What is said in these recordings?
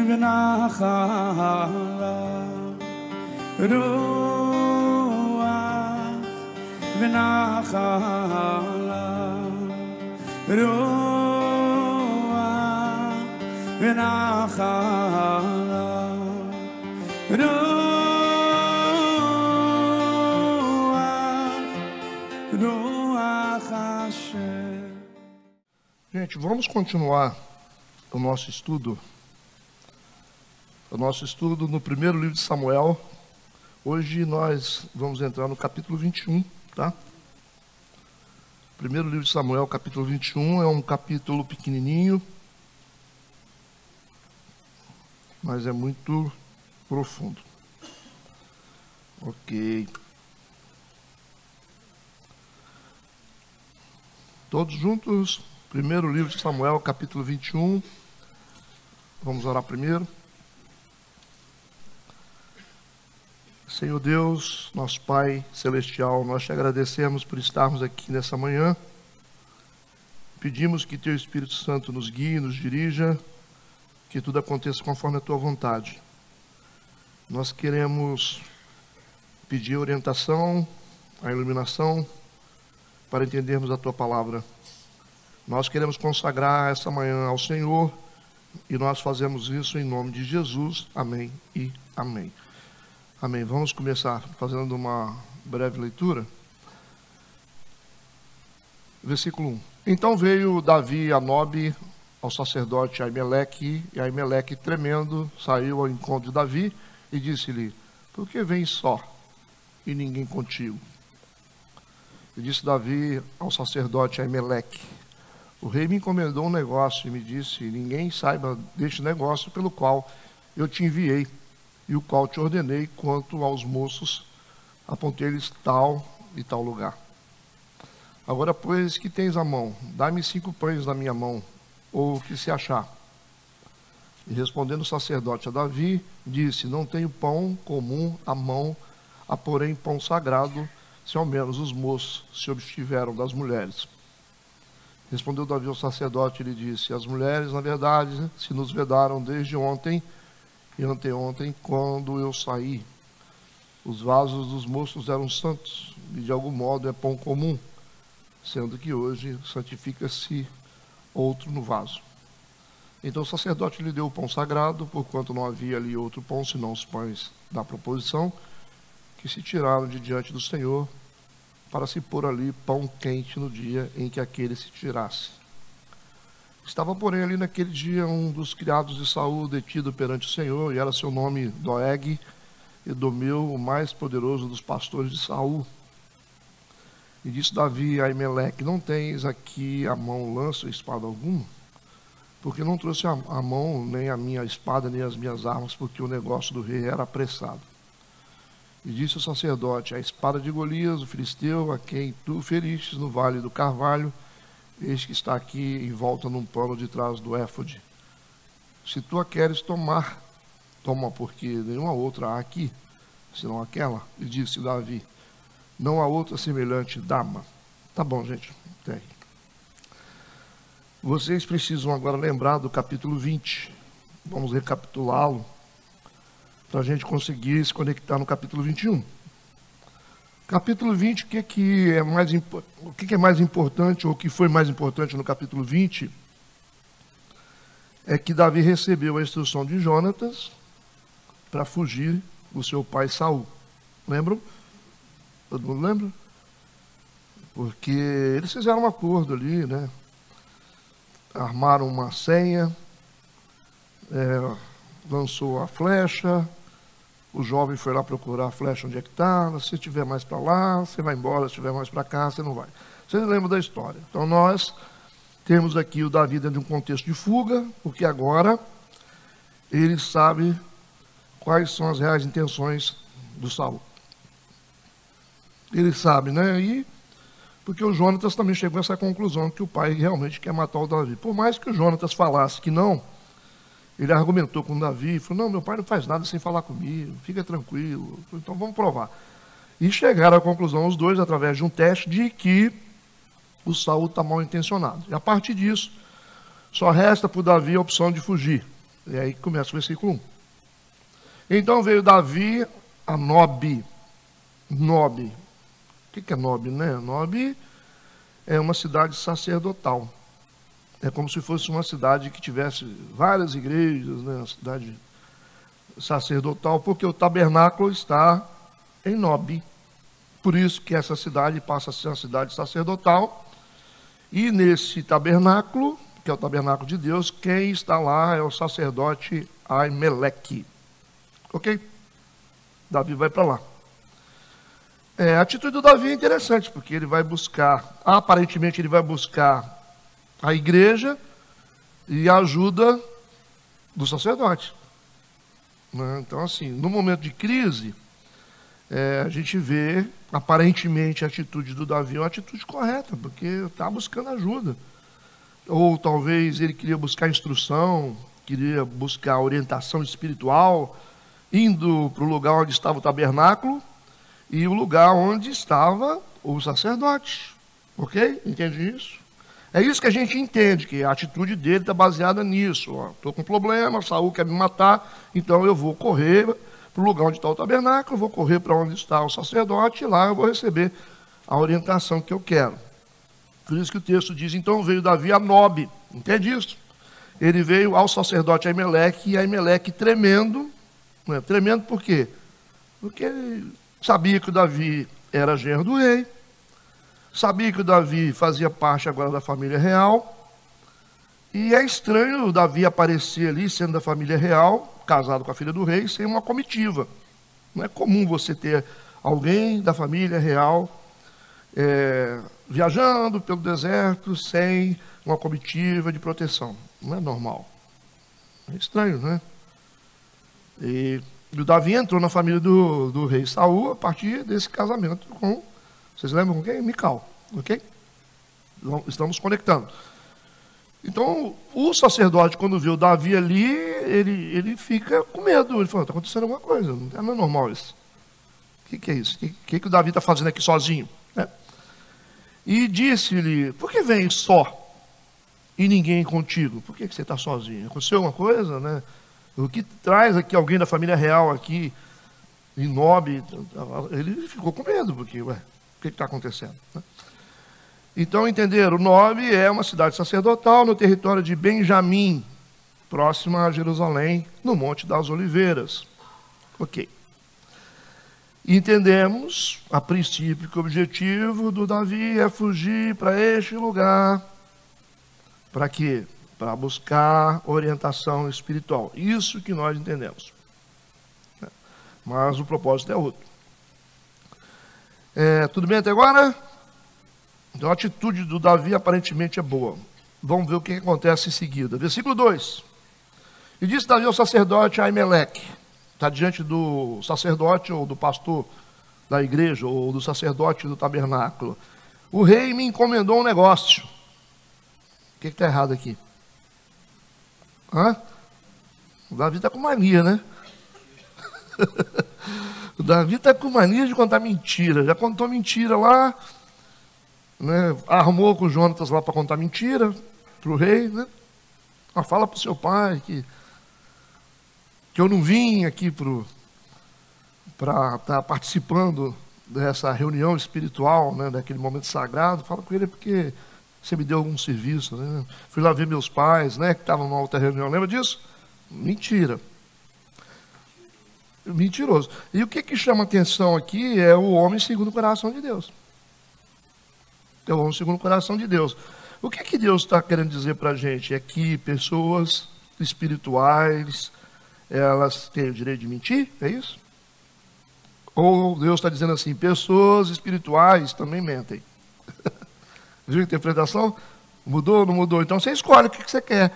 ונחלה רוח ונחלה רוח ונחלה רוח השם. Gente, vamos continuar o nosso estudo no primeiro livro de Samuel. Hoje nós vamos entrar no capítulo 21, tá? Primeiro livro de Samuel, capítulo 21, é um capítulo pequenininho, mas é muito profundo. Ok. Todos juntos, primeiro livro de Samuel, capítulo 21. Vamos orar primeiro. Senhor Deus, nosso Pai Celestial, nós te agradecemos por estarmos aqui nessa manhã. Pedimos que Teu Espírito Santo nos guie, nos dirija, que tudo aconteça conforme a Tua vontade. Nós queremos pedir orientação, a iluminação, para entendermos a Tua palavra. Nós queremos consagrar essa manhã ao Senhor e nós fazemos isso em nome de Jesus. Amém e amém. Amém. Vamos começar fazendo uma breve leitura. Versículo 1. Então veio Davi a Nobe, ao sacerdote Aimeleque, e Aimeleque, tremendo, saiu ao encontro de Davi e disse-lhe: por que vens só e ninguém contigo? E disse Davi ao sacerdote Aimeleque: o rei me encomendou um negócio e me disse: ninguém saiba deste negócio pelo qual eu te enviei, e o qual te ordenei quanto aos moços, apontei-lhes tal e tal lugar. Agora, pois, que tens à mão? Dá-me 5 pães na minha mão, ou o que se achar. E respondendo o sacerdote a Davi, disse: não tenho pão comum à mão, há porém pão sagrado, se ao menos os moços se abstiveram das mulheres. Respondeu Davi ao sacerdote e lhe disse: as mulheres, na verdade, se nos vedaram desde ontem e anteontem, quando eu saí. Os vasos dos moços eram santos, e de algum modo é pão comum, sendo que hoje santifica-se outro no vaso. Então o sacerdote lhe deu o pão sagrado, porquanto não havia ali outro pão, senão os pães da proposição, que se tiraram de diante do Senhor, para se pôr ali pão quente no dia em que aquele se tirasse. Estava, porém, ali naquele dia um dos criados de Saul detido perante o Senhor, e era seu nome Doeg, Edomeu, o mais poderoso dos pastores de Saul. E disse Davi a Aimeleque: não tens aqui à mão lança ou espada alguma? Porque não trouxe à mão nem a minha espada, nem as minhas armas, porque o negócio do rei era apressado. E disse o sacerdote: a espada de Golias, o filisteu, a quem tu feristes no vale do Carvalho, eis que está aqui envolta num pano de trás do éfode. Se tu a queres tomar, toma, porque nenhuma outra há aqui, senão aquela. E disse Davi: não há outra semelhante, dama. Tá bom, gente. Tem. Vocês precisam agora lembrar do capítulo 20. Vamos recapitulá-lo, para a gente conseguir se conectar no capítulo 21. Capítulo 20, o que é mais importante, ou o que foi mais importante no capítulo 20, é que Davi recebeu a instrução de Jonatas para fugir do seu pai Saul. Lembram? Todo mundo lembra? Porque eles fizeram um acordo ali, né? Armaram uma senha, lançou a flecha. O jovem foi lá procurar a flecha onde é que está. Se tiver mais para lá, você vai embora. Se tiver mais para cá, você não vai. Vocês lembram da história? Então nós temos aqui o Davi dentro de um contexto de fuga, porque agora ele sabe quais são as reais intenções do Saul. Ele sabe, né? E porque o Jonatas também chegou a essa conclusão, que o pai realmente quer matar o Davi. Por mais que o Jonatas falasse que não, ele argumentou com o Davi, falou: não, meu pai não faz nada sem falar comigo, fica tranquilo, então vamos provar. E chegaram à conclusão, os dois, através de um teste, de que o Saul está mal intencionado. E a partir disso, só resta para o Davi a opção de fugir. E aí começa o versículo 1. Então veio Davi a Nob. Nob. O que é Nob, né? Nob é uma cidade sacerdotal. É como se fosse uma cidade que tivesse várias igrejas, né? Uma cidade sacerdotal, porque o tabernáculo está em Nob. Por isso que essa cidade passa a ser uma cidade sacerdotal. E nesse tabernáculo, que é o tabernáculo de Deus, quem está lá é o sacerdote Aimeleque. Ok? Davi vai para lá. A atitude do Davi é interessante, porque ele vai buscar, aparentemente ele vai buscar a igreja e a ajuda do sacerdote. Então, assim, no momento de crise, a gente vê, aparentemente, a atitude do Davi é uma atitude correta, porque está buscando ajuda. Ou talvez ele queria buscar instrução, queria buscar orientação espiritual, indo para o lugar onde estava o tabernáculo e o lugar onde estava o sacerdote. Ok? Entende isso? É isso que a gente entende, que a atitude dele está baseada nisso. Estou com problema, Saul quer me matar, então eu vou correr para o lugar onde está o tabernáculo, vou correr para onde está o sacerdote, e lá eu vou receber a orientação que eu quero. Por isso que o texto diz, então veio Davi a Nob. Entende isso? Ele veio ao sacerdote Aimeleque, e Aimeleque tremendo. Tremendo por quê? Porque ele sabia que o Davi era genro do rei, sabia que o Davi fazia parte agora da família real, e é estranho o Davi aparecer ali, sendo da família real, casado com a filha do rei, sem uma comitiva. Não é comum você ter alguém da família real viajando pelo deserto sem uma comitiva de proteção. Não é normal. É estranho, né? E o Davi entrou na família do rei Saul a partir desse casamento com... Vocês lembram com quem? Mical, ok? Estamos conectando. Então, o sacerdote, quando vê o Davi ali, ele fica com medo. Ele fala, está acontecendo alguma coisa, não é normal isso. O que é isso? O que o Davi está fazendo aqui sozinho? E disse-lhe, por que vem só e ninguém contigo? Por que você está sozinho? Aconteceu alguma coisa, né? O que traz aqui alguém da família real aqui, em Nob, ele ficou com medo, porque, o que está acontecendo? Então, entenderam, Nob é uma cidade sacerdotal no território de Benjamim, próxima a Jerusalém, no Monte das Oliveiras. Ok. Entendemos, a princípio, que o objetivo do Davi é fugir para este lugar. Para quê? Para buscar orientação espiritual. Isso que nós entendemos. Mas o propósito é outro. Tudo bem até agora? Então a atitude do Davi aparentemente é boa. Vamos ver o que acontece em seguida. Versículo 2. E disse Davi ao sacerdote Aimeleque. Está diante do sacerdote ou do pastor da igreja ou do sacerdote do tabernáculo. O rei me encomendou um negócio. O que está errado aqui? O Davi está com mania, né? O Davi está com mania de contar mentira. Já contou mentira lá, né? Armou com o Jonatas lá para contar mentira para o rei, né? Fala para o seu pai que eu não vim aqui para estar participando dessa reunião espiritual, né? Daquele momento sagrado. Fala com ele porque você me deu algum serviço, né? Fui lá ver meus pais, né? Que estavam numa outra reunião. Lembra disso? Mentira. Mentiroso. E o que chama atenção aqui é o homem segundo o coração de Deus. É o homem segundo o coração de Deus. O que Deus está querendo dizer para a gente? É que pessoas espirituais, elas têm o direito de mentir? É isso? Ou Deus está dizendo assim, pessoas espirituais também mentem? Viu a interpretação? Mudou, não mudou? Então você escolhe o que você quer.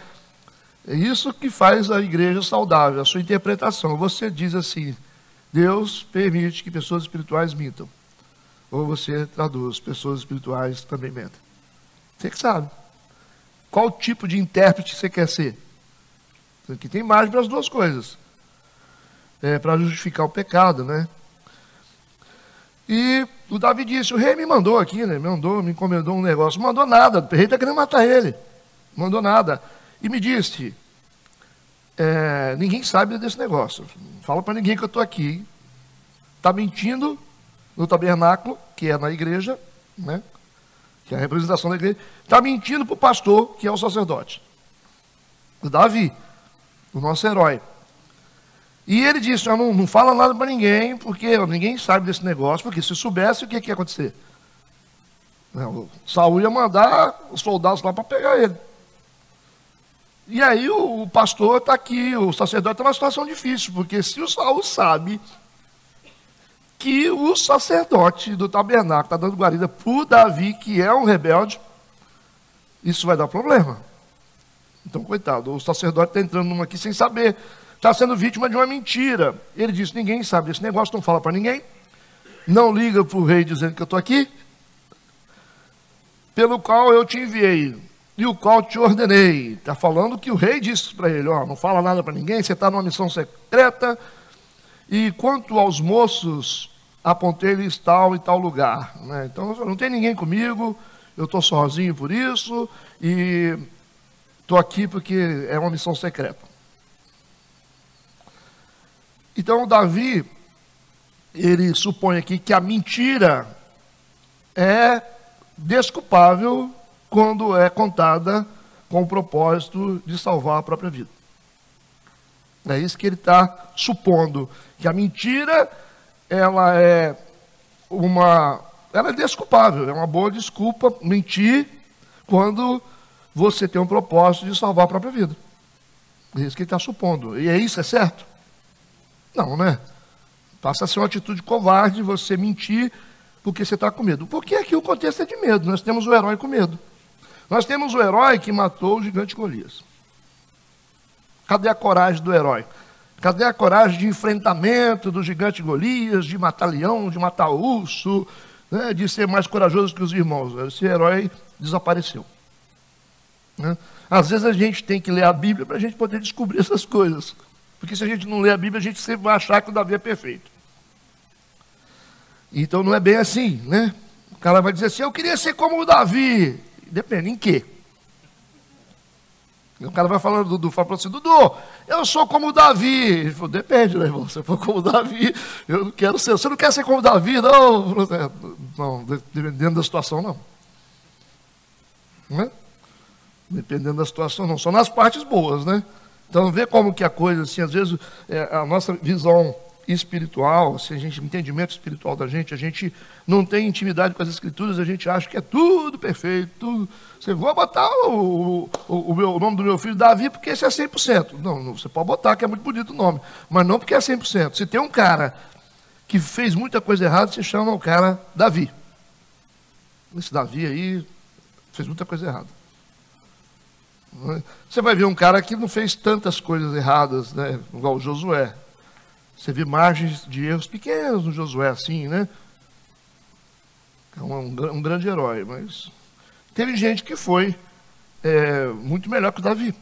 É isso que faz a igreja saudável, a sua interpretação. Você diz assim, Deus permite que pessoas espirituais mintam. Ou você traduz, pessoas espirituais também mentem. Você que sabe. Qual tipo de intérprete você quer ser? Aqui tem margem para as duas coisas. Para justificar o pecado, né? E o Davi disse, o rei me mandou aqui, né? Me encomendou um negócio. Não mandou nada, o rei está querendo matar ele. Não mandou nada. E me disse, ninguém sabe desse negócio. Não fala para ninguém que eu estou aqui. Está mentindo no tabernáculo, que é na igreja, né? Que é a representação da igreja. Está mentindo para o pastor, que é o sacerdote. O Davi, o nosso herói. E ele disse, não fala nada para ninguém, porque ninguém sabe desse negócio, porque se soubesse, o que ia acontecer? O Saul ia mandar os soldados lá para pegar ele. E aí o pastor está aqui, o sacerdote está numa situação difícil, porque se o Saul sabe que o sacerdote do tabernáculo está dando guarida para o Davi, que é um rebelde, isso vai dar problema. Então, coitado, o sacerdote está entrando numa aqui sem saber, está sendo vítima de uma mentira. Ele disse, ninguém sabe desse negócio, não fala para ninguém, não liga para o rei dizendo que eu estou aqui, pelo qual eu te enviei, e o qual te ordenei. Está falando que o rei disse para ele, não fala nada para ninguém, você está numa missão secreta, e quanto aos moços, apontei-lhes tal e tal lugar. Né? Então, não tem ninguém comigo, eu estou sozinho por isso, e estou aqui porque é uma missão secreta. Então, Davi, ele supõe aqui que a mentira é desculpável quando é contada com o propósito de salvar a própria vida. É isso que ele está supondo, que a mentira, ela é desculpável, é uma boa desculpa mentir quando você tem um propósito de salvar a própria vida. É isso que ele está supondo. E isso é certo? Não, né? Passa a ser uma atitude covarde você mentir porque você está com medo. Porque aqui o contexto é de medo, nós temos o herói com medo. Nós temos o herói que matou o gigante Golias. Cadê a coragem do herói? Cadê a coragem de enfrentamento do gigante Golias, de matar leão, de matar urso, né, de ser mais corajoso que os irmãos? Esse herói desapareceu. Né? Às vezes a gente tem que ler a Bíblia para a gente poder descobrir essas coisas. Porque se a gente não ler a Bíblia, a gente sempre vai achar que o Davi é perfeito. Então não é bem assim, né? O cara vai dizer assim, eu queria ser como o Davi. Depende, em quê? O cara vai falando, Dudu, fala assim, Dudu, eu sou como o Davi. Ele falou, depende, né, irmão? Se for como o Davi, eu não quero ser. Você não quer ser como o Davi, não? Não, dependendo da situação, não. Né? Dependendo da situação, não. Só nas partes boas, né? Então, vê como que a coisa, assim, às vezes, a nossa visão espiritual, assim, o entendimento espiritual da gente, a gente não tem intimidade com as Escrituras, a gente acha que é tudo perfeito, tudo. Você vai botar o nome do meu filho Davi porque esse é 100%. Não, você pode botar que é muito bonito o nome, mas não porque é 100%. Se tem um cara que fez muita coisa errada, se chama o cara Davi. Esse Davi aí fez muita coisa errada. Você vai ver um cara que não fez tantas coisas erradas, né, igual o Josué. Você vê margens de erros pequenos no Josué, assim, né? É um grande herói, mas teve gente que foi muito melhor que o Davi.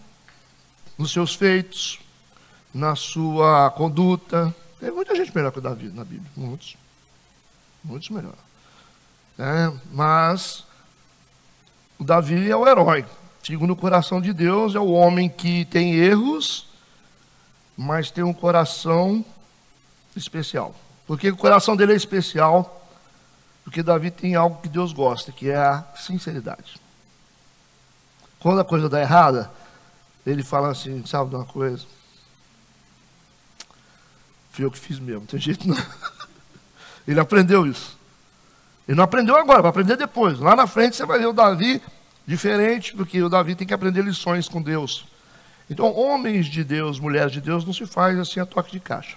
Nos seus feitos, na sua conduta. Tem muita gente melhor que o Davi na Bíblia, muitos. Muitos melhor. Mas o Davi é o herói. Segundo o coração de Deus, é o homem que tem erros, mas tem um coração especial. Por que o coração dele é especial? Porque Davi tem algo que Deus gosta, que é a sinceridade. Quando a coisa dá errada, ele fala assim, sabe de uma coisa? Fui eu que fiz mesmo, não tem jeito não. Ele aprendeu isso. Ele não aprendeu agora, vai aprender depois. Lá na frente você vai ver o Davi diferente, porque o Davi tem que aprender lições com Deus. Então, homens de Deus, mulheres de Deus, não se faz assim a toque de caixa.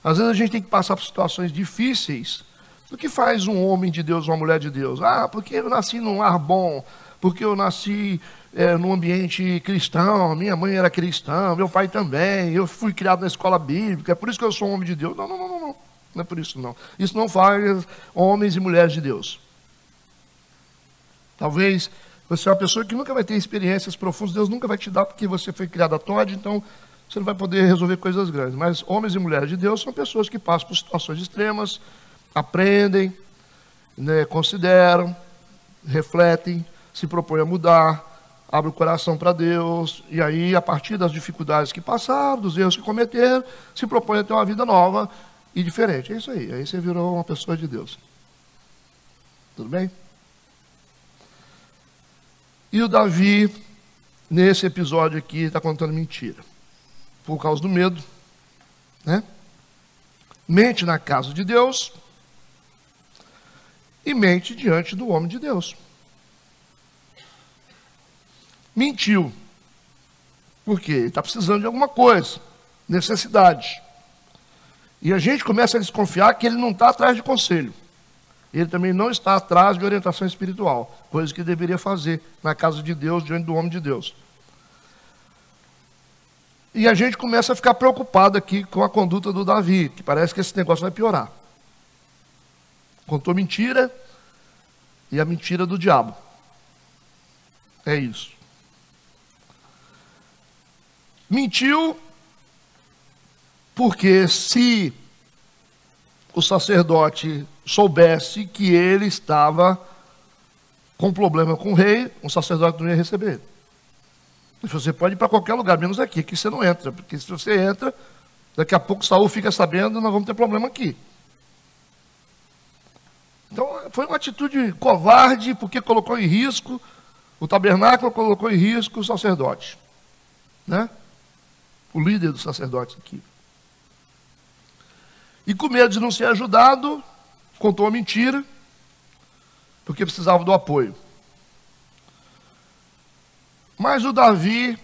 Às vezes a gente tem que passar por situações difíceis. O que faz um homem de Deus, uma mulher de Deus? Porque eu nasci num lar bom, porque eu nasci num ambiente cristão, minha mãe era cristã, meu pai também, eu fui criado na escola bíblica, é por isso que eu sou um homem de Deus. Não. Não é por isso, não. Isso não faz homens e mulheres de Deus. Talvez você é uma pessoa que nunca vai ter experiências profundas, Deus nunca vai te dar porque você foi criado a Todd, então você não vai poder resolver coisas grandes. Mas homens e mulheres de Deus são pessoas que passam por situações extremas, aprendem, né, consideram, refletem, se propõem a mudar, abre o coração para Deus, e aí, a partir das dificuldades que passaram, dos erros que cometeram, se propõe a ter uma vida nova e diferente. É isso aí você virou uma pessoa de Deus. Tudo bem? E o Davi, nesse episódio aqui, está contando mentira. Por causa do medo, né? Mente na casa de Deus e mente diante do homem de Deus. Mentiu. Por quê? Ele está precisando de alguma coisa, necessidade. E a gente começa a desconfiar que ele não está atrás de conselho. Ele também não está atrás de orientação espiritual, coisa que deveria fazer na casa de Deus, diante do homem de Deus. E a gente começa a ficar preocupado aqui com a conduta do Davi, que parece que esse negócio vai piorar. Contou mentira e a mentira do diabo. É isso. Mentiu porque se o sacerdote soubesse que ele estava com problema com o rei, o sacerdote não ia receber. Você pode ir para qualquer lugar, menos aqui você não entra, porque se você entra, daqui a pouco Saul fica sabendo, nós vamos ter problema aqui. Então, foi uma atitude covarde, porque colocou em risco, o tabernáculo colocou em risco o sacerdote, né? O líder dos sacerdotes aqui. E com medo de não ser ajudado, contou a mentira, porque precisava do apoio. Mas o Davi,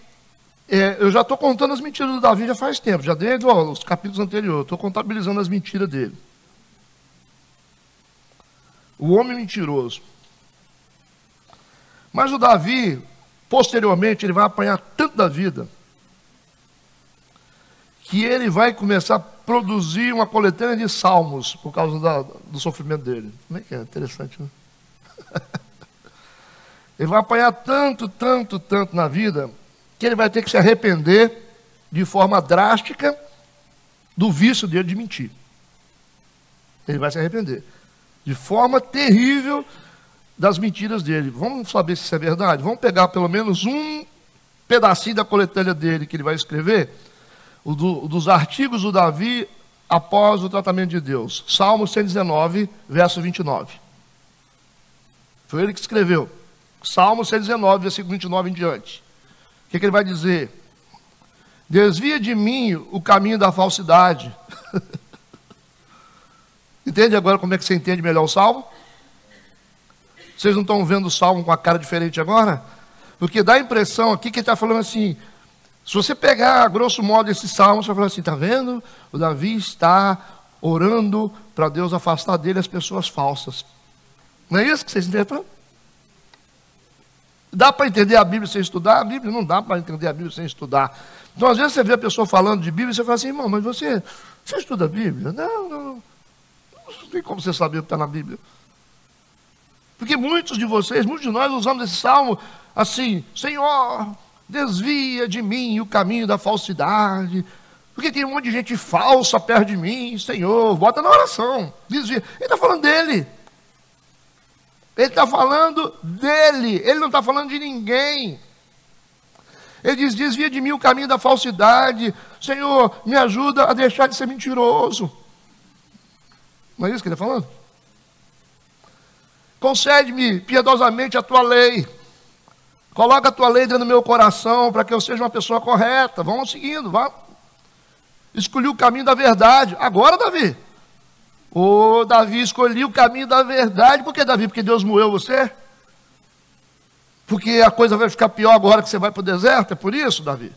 eu já estou contando as mentiras do Davi já faz tempo, já desde os capítulos anteriores, estou contabilizando as mentiras dele. O homem mentiroso. Mas o Davi, posteriormente, ele vai apanhar tanto da vida, que ele vai começar a produzir uma coletânea de salmos, por causa do sofrimento dele. Como é que é? Interessante, né? Ele vai apanhar tanto na vida, que ele vai ter que se arrepender de forma drástica do vício dele de mentir. Ele vai se arrepender de forma terrível das mentiras dele. Vamos saber se isso é verdade? Vamos pegar pelo menos um pedacinho da coletânea dele que ele vai escrever, dos artigos do Davi após o tratamento de Deus. Salmo 119, verso 29. Foi ele que escreveu. Salmo 119, versículo 29 em diante. O que ele vai dizer? Desvia de mim o caminho da falsidade. Entende agora como é que você entende melhor o Salmo? Vocês não estão vendo o Salmo com a cara diferente agora? Porque dá a impressão aqui que ele está falando assim, se você pegar, grosso modo, esse Salmo, você vai falar assim, está vendo? O Davi está orando para Deus afastar dele as pessoas falsas. Não é isso que vocês entendem? Dá para entender a Bíblia sem estudar? A Bíblia não dá para entender a Bíblia sem estudar. Então, às vezes, você vê a pessoa falando de Bíblia e você fala assim, irmão, mas você estuda a Bíblia? Não tem como você saber o que está na Bíblia. Porque muitos de vocês, muitos de nós usamos esse salmo assim, Senhor, desvia de mim o caminho da falsidade, porque tem um monte de gente falsa perto de mim, Senhor, bota na oração, desvia. Ele está falando dele. Ele está falando dele, ele não está falando de ninguém. Ele diz, desvia de mim o caminho da falsidade, Senhor, me ajuda a deixar de ser mentiroso. Não é isso que ele está falando? Concede-me piedosamente a tua lei. Coloca a tua lei dentro do meu coração para que eu seja uma pessoa correta. Vamos seguindo, vá. Escolhi o caminho da verdade. Agora, Davi. Davi escolheu o caminho da verdade. Por que, Davi? Porque Deus moeu você? Porque a coisa vai ficar pior agora que você vai para o deserto? É por isso, Davi?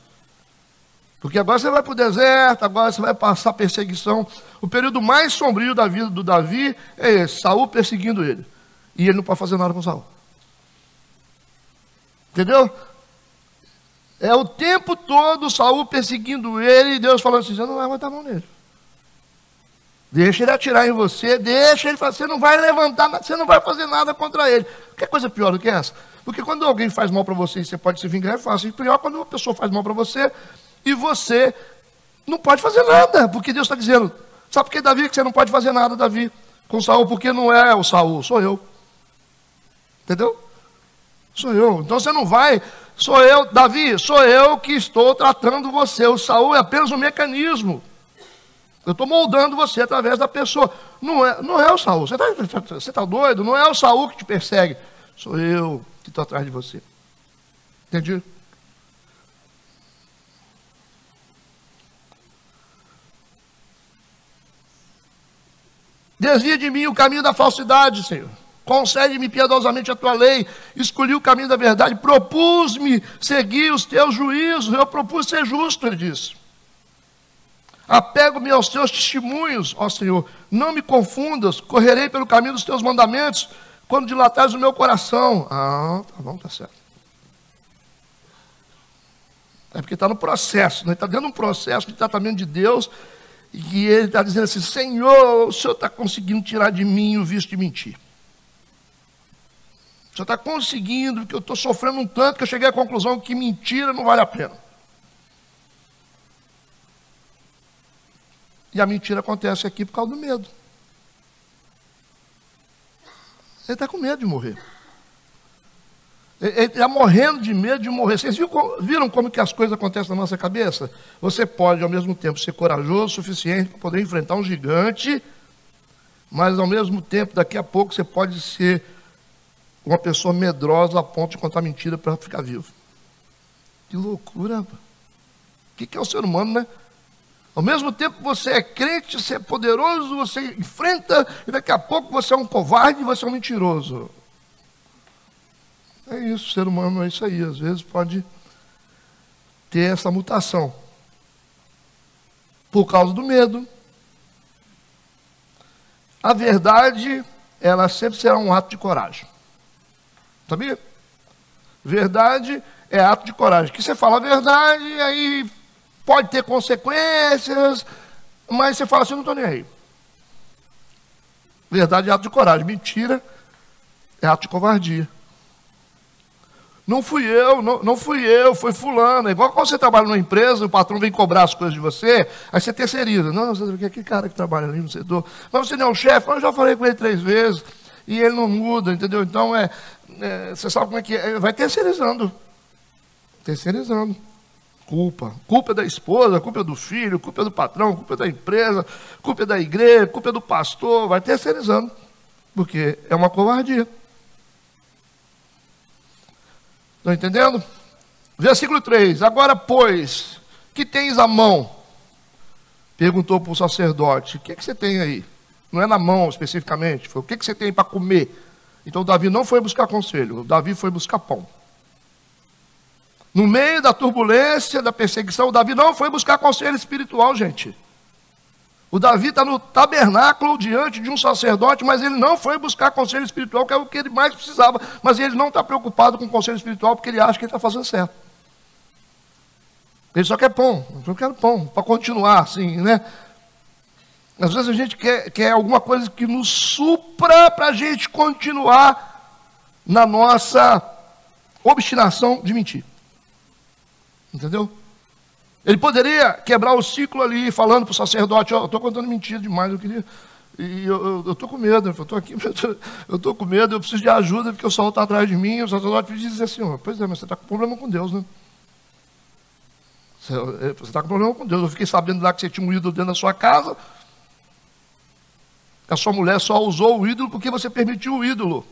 Porque agora você vai para o deserto, agora você vai passar perseguição. O período mais sombrio da vida do Davi é esse, Saul perseguindo ele. E ele não pode fazer nada com Saul. Entendeu? É o tempo todo Saul perseguindo ele e Deus falando assim, você não vai botar a mão nele. Deixa ele atirar em você, deixa ele fazer, você não vai levantar, você não vai fazer nada contra ele. Que coisa pior do que essa? Porque quando alguém faz mal para você e você pode se vingar, é fácil. E pior quando uma pessoa faz mal para você e você não pode fazer nada. Porque Deus está dizendo, sabe por que, Davi, que você não pode fazer nada, Davi, com Saul? Porque não é o Saul, sou eu. Entendeu? Sou eu. Então você não vai, sou eu, Davi, sou eu que estou tratando você. O Saul é apenas um mecanismo. Eu estou moldando você através da pessoa. Não é o Saul. Você tá doido? Não é o Saul que te persegue. Sou eu que estou atrás de você. Entendi? Desvia de mim o caminho da falsidade, Senhor. Concede-me piedosamente a tua lei. Escolhi o caminho da verdade. Propus-me seguir os teus juízos. Eu propus ser justo, ele disse. Apego-me aos teus testemunhos, ó Senhor. Não me confundas. Correrei pelo caminho dos teus mandamentos quando dilatares o meu coração. Ah, tá bom, tá certo. É porque está no processo, né? Está dentro de um processo de tratamento de Deus. E ele está dizendo assim, Senhor, o Senhor está conseguindo tirar de mim o vício de mentir. O Senhor está conseguindo, porque eu estou sofrendo um tanto que eu cheguei à conclusão que mentira não vale a pena. E a mentira acontece aqui por causa do medo. Ele está com medo de morrer. Ele está morrendo de medo de morrer. Vocês viram como que as coisas acontecem na nossa cabeça? Você pode, ao mesmo tempo, ser corajoso o suficiente para poder enfrentar um gigante, mas, ao mesmo tempo, daqui a pouco, você pode ser uma pessoa medrosa a ponto de contar mentira para ficar vivo. Que loucura, rapaz. O que é o ser humano, né? Ao mesmo tempo, você é crente, você é poderoso, você enfrenta, e daqui a pouco você é um covarde e você é um mentiroso. É isso, o ser humano é isso aí. Às vezes pode ter essa mutação. Por causa do medo. A verdade, ela sempre será um ato de coragem. Sabia? Verdade é ato de coragem. Que você fala a verdade, aí pode ter consequências, mas você fala assim, não estou nem aí. Verdade é ato de coragem. Mentira é ato de covardia. Não fui eu, foi fulano. É igual quando você trabalha numa empresa, o patrão vem cobrar as coisas de você, aí você terceiriza. Não, você sabe que cara que trabalha ali no setor. Mas você não é o chefe, eu já falei com ele 3 vezes, e ele não muda, entendeu? Então, você sabe como é que é? Vai terceirizando. Terceirizando. Culpa é da esposa, culpa é do filho, culpa é do patrão, culpa é da empresa, culpa é da igreja, culpa é do pastor. Vai terceirizando, porque é uma covardia. Estão entendendo? Versículo 3. Agora, pois, que tens à mão? Perguntou para o sacerdote. O que você tem aí? Não é na mão especificamente. Foi o que você tem para comer? Então Davi não foi buscar conselho. Davi foi buscar pão. No meio da turbulência, da perseguição, o Davi não foi buscar conselho espiritual, gente. O Davi está no tabernáculo diante de um sacerdote, mas ele não foi buscar conselho espiritual, que é o que ele mais precisava. Mas ele não está preocupado com conselho espiritual, porque ele acha que ele está fazendo certo. Ele só quer pão. Eu quero pão, para continuar assim, né? Às vezes a gente quer alguma coisa que nos supra para a gente continuar na nossa obstinação de mentir. Entendeu? Ele poderia quebrar o ciclo ali, falando para o sacerdote, eu estou contando mentira demais, eu estou com medo, eu estou com medo, eu preciso de ajuda, porque o Saul está atrás de mim. O sacerdote diz assim, pois é, mas você está com problema com Deus, né? Você está com problema com Deus. Eu fiquei sabendo lá que você tinha um ídolo dentro da sua casa, a sua mulher só usou o ídolo porque você permitiu o ídolo.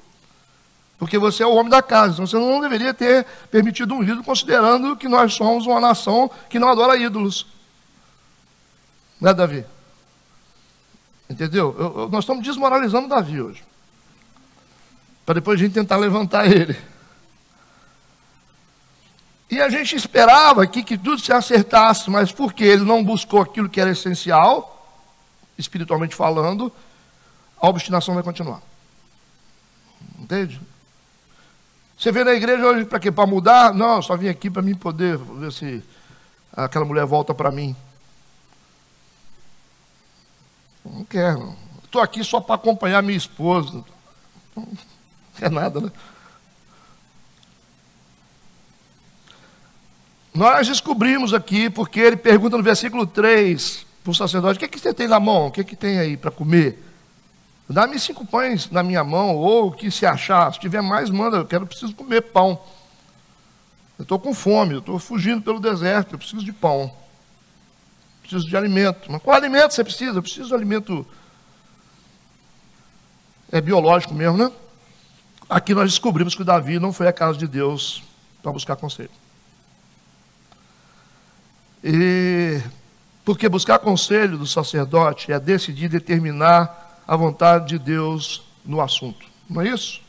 Porque você é o homem da casa, então você não deveria ter permitido um ídolo, considerando que nós somos uma nação que não adora ídolos. Não é, Davi? Entendeu? Nós estamos desmoralizando Davi hoje. Para depois a gente tentar levantar ele. E a gente esperava que tudo se acertasse, mas porque ele não buscou aquilo que era essencial, espiritualmente falando, a obstinação vai continuar. Entende? Você vê na igreja hoje para quê? Para mudar? Não, eu só vim aqui para mim poder ver se aquela mulher volta para mim. Não quero. Estou aqui só para acompanhar minha esposa. Não é nada, né? Nós descobrimos aqui, porque ele pergunta no versículo 3 para o sacerdote, o que você tem na mão? O que tem aí para comer? Dá-me 5 pães na minha mão, ou o que se achar. Se tiver mais, manda. Preciso comer pão. Eu estou com fome, eu estou fugindo pelo deserto, eu preciso de pão. Preciso de alimento. Mas qual alimento você precisa? Eu preciso de alimento biológico mesmo, né? Aqui nós descobrimos que o Davi não foi à casa de Deus para buscar conselho. Porque buscar conselho do sacerdote é decidir determinar a vontade de Deus no assunto. Não é isso?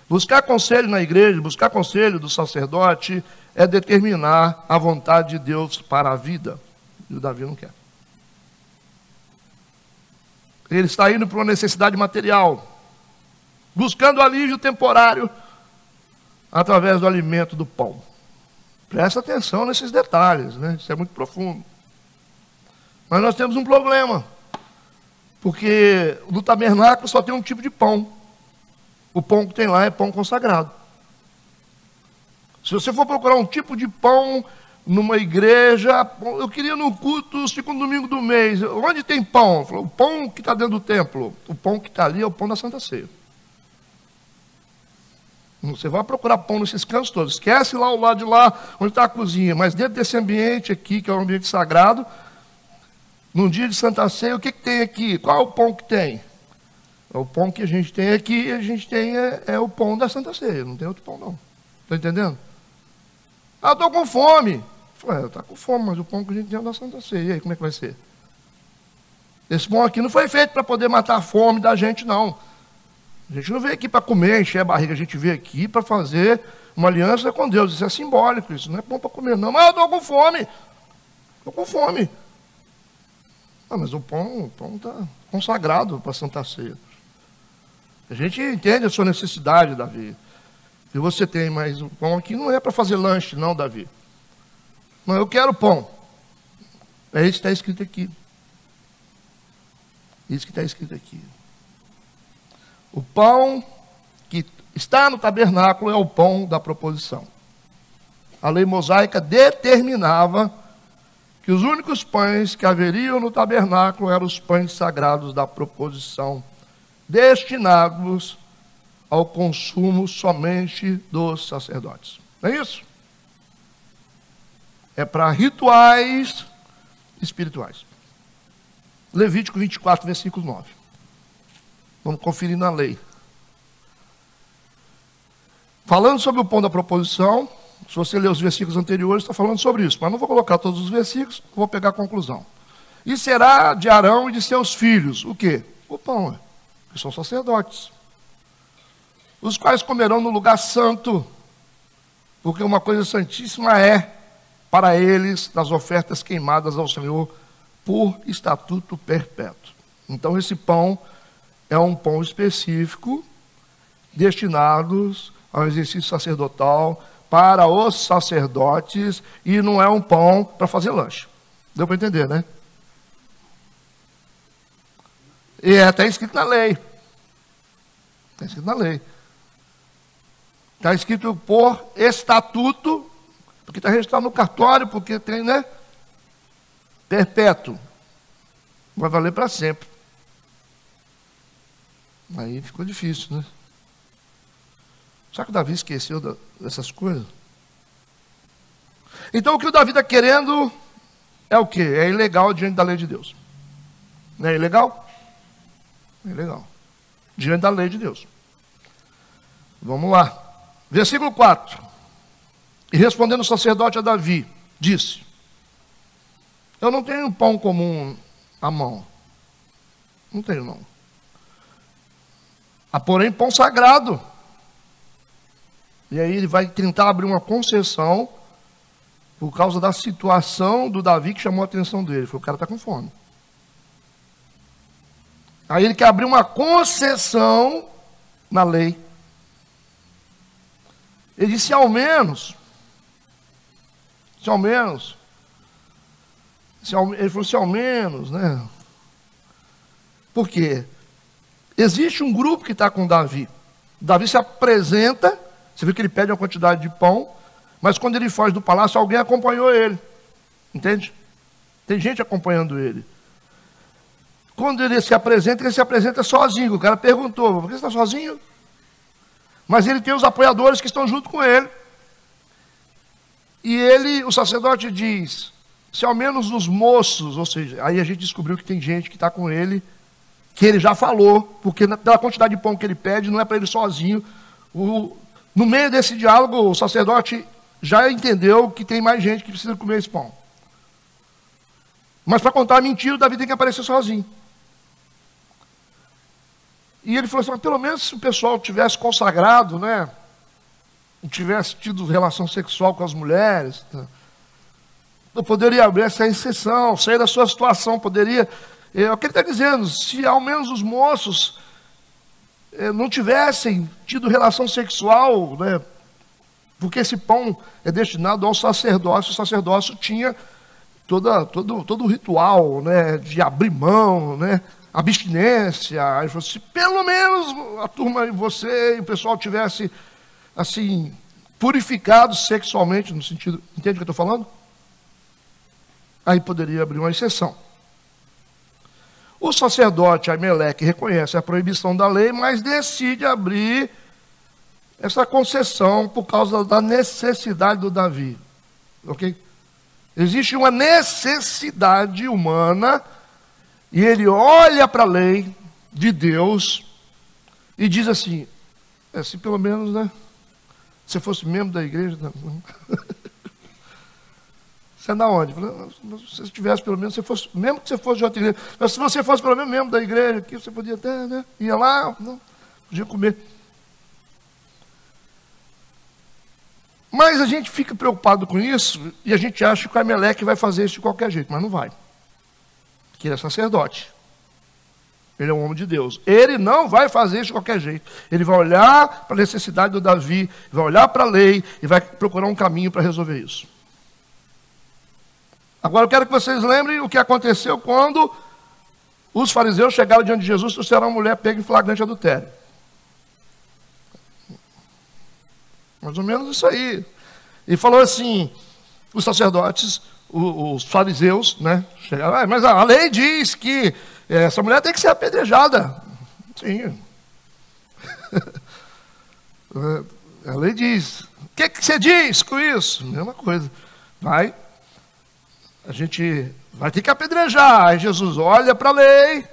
Buscar conselho na igreja, buscar conselho do sacerdote é determinar a vontade de Deus para a vida. E o Davi não quer. Ele está indo para uma necessidade material, buscando alívio temporário através do alimento do pão. Presta atenção nesses detalhes, né? Isso é muito profundo. Mas nós temos um problema, porque no tabernáculo só tem um tipo de pão. O pão que tem lá é pão consagrado. Se você for procurar um tipo de pão numa igreja, eu queria no culto, segundo domingo do mês, onde tem pão? Falou, o pão que está dentro do templo, o pão que está ali é o pão da Santa Ceia. Você vai procurar pão nesses cantos todos, esquece lá o lado de lá, onde está a cozinha, mas dentro desse ambiente aqui, que é um ambiente sagrado, num dia de Santa Ceia, o que tem aqui? Qual é o pão que tem? O pão que a gente tem aqui, a gente tem é o pão da Santa Ceia, não tem outro pão não. Está entendendo? Ah, eu estou com fome. Falei, está com fome, mas o pão que a gente tem é o da Santa Ceia. E aí, como é que vai ser? Esse pão aqui não foi feito para poder matar a fome da gente, não. A gente não veio aqui para comer, encher a barriga, a gente veio aqui para fazer uma aliança com Deus. Isso é simbólico, isso não é bom para comer, não. Mas eu estou com fome. Estou com fome. Ah, mas o pão está consagrado para a Santa Ceia. A gente entende a sua necessidade, Davi. E você tem, mas o pão aqui não é para fazer lanche, não, Davi. Não, eu quero pão. É isso que está escrito aqui. Isso que está escrito aqui. O pão que está no tabernáculo é o pão da proposição. A lei mosaica determinava que os únicos pães que haveriam no tabernáculo eram os pães sagrados da proposição, destinados ao consumo somente dos sacerdotes. Não é isso? É para rituais espirituais. Levítico 24, versículo 9. Vamos conferir na lei. Falando sobre o pão da proposição, se você ler os versículos anteriores, está falando sobre isso. Mas não vou colocar todos os versículos, vou pegar a conclusão. E será de Arão e de seus filhos, o quê? O pão, que são sacerdotes. Os quais comerão no lugar santo, porque uma coisa santíssima é para eles das ofertas queimadas ao Senhor por estatuto perpétuo. Então esse pão é um pão específico, destinados ao exercício sacerdotal para os sacerdotes, e não é um pão para fazer lanche. Deu para entender, né? E está escrito na lei. Está escrito na lei. Está escrito por estatuto, porque está registrado no cartório, porque tem, né? Perpétuo. Vai valer para sempre. Aí ficou difícil, né? Será que o Davi esqueceu dessas coisas? Então o que o Davi está querendo é o quê? É ilegal diante da lei de Deus. Não é ilegal? É ilegal. Diante da lei de Deus. Vamos lá. Versículo 4. E respondendo o sacerdote a Davi, disse: eu não tenho pão comum à mão. Não tenho, não. Há, porém, pão sagrado. E aí ele vai tentar abrir uma concessão por causa da situação do Davi que chamou a atenção dele. Falou, o cara está com fome. Aí ele quer abrir uma concessão na lei. Ele disse, ao menos, ele falou, se ao menos, né? Por quê? Existe um grupo que está com Davi. Davi se apresenta, você viu que ele pede uma quantidade de pão, mas quando ele foge do palácio, alguém acompanhou ele. Entende? Tem gente acompanhando ele. quando ele se apresenta sozinho. O cara perguntou, por que você está sozinho? Mas ele tem os apoiadores que estão junto com ele. E o sacerdote diz, se ao menos os moços, ou seja, aí a gente descobriu que tem gente que está com ele, que ele já falou, porque pela quantidade de pão que ele pede, não é para ele sozinho. No meio desse diálogo, o sacerdote já entendeu que tem mais gente que precisa comer esse pão. Mas para contar a mentira, Davi tem que aparecer sozinho. E ele falou assim, mas pelo menos se o pessoal tivesse consagrado, né? Tivesse tido relação sexual com as mulheres, eu poderia abrir essa exceção, sair da sua situação, poderia... É o que ele está dizendo, se ao menos os moços não tivessem tido relação sexual, né? Porque esse pão é destinado ao sacerdócio, o sacerdócio tinha todo o ritual, né? De abrir mão, né? Abstinência. Aí falou, se pelo menos a turma e você e o pessoal tivesse assim, purificados sexualmente, no sentido, entende o que eu estou falando? Aí poderia abrir uma exceção. O sacerdote Aimeleque reconhece a proibição da lei, mas decide abrir essa concessão por causa da necessidade do Davi. Ok? Existe uma necessidade humana e ele olha para a lei de Deus e diz assim, se pelo menos, né? Se fosse membro da igreja, não. Você é da onde? Se você tivesse pelo menos, mesmo que você fosse de outra igreja, mas se você fosse pelo menos membro da igreja, aqui você podia até, né? Ia lá, não, podia comer. Mas a gente fica preocupado com isso e a gente acha que o Aimeleque vai fazer isso de qualquer jeito, mas não vai. Porque ele é sacerdote. Ele é um homem de Deus. Ele não vai fazer isso de qualquer jeito. Ele vai olhar para a necessidade do Davi, vai olhar para a lei e vai procurar um caminho para resolver isso. Agora eu quero que vocês lembrem o que aconteceu quando os fariseus chegaram diante de Jesus e trouxeram uma mulher pega em flagrante adultério. Mais ou menos isso aí. E falou assim, os sacerdotes, os fariseus, né? Chegaram, mas a lei diz que essa mulher tem que ser apedrejada. Sim. A lei diz. O que você diz com isso? Mesma coisa. A gente vai ter que apedrejar. Aí Jesus olha para a lei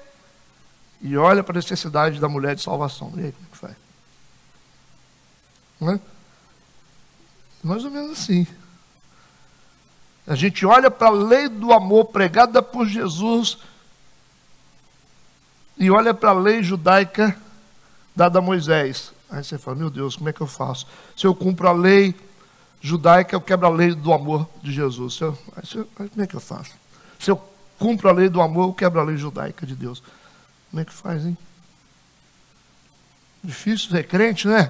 e olha para a necessidade da mulher de salvação. E aí, como é que faz? Não é? Mais ou menos assim. A gente olha para a lei do amor pregada por Jesus e olha para a lei judaica dada a Moisés. Aí você fala, meu Deus, como é que eu faço? Se eu cumpro a lei judaica, eu quebro a lei do amor de Jesus. Como é que eu faço? Se eu cumpro a lei do amor, eu quebro a lei judaica de Deus. Como é que faz, hein? Difícil ser crente, né?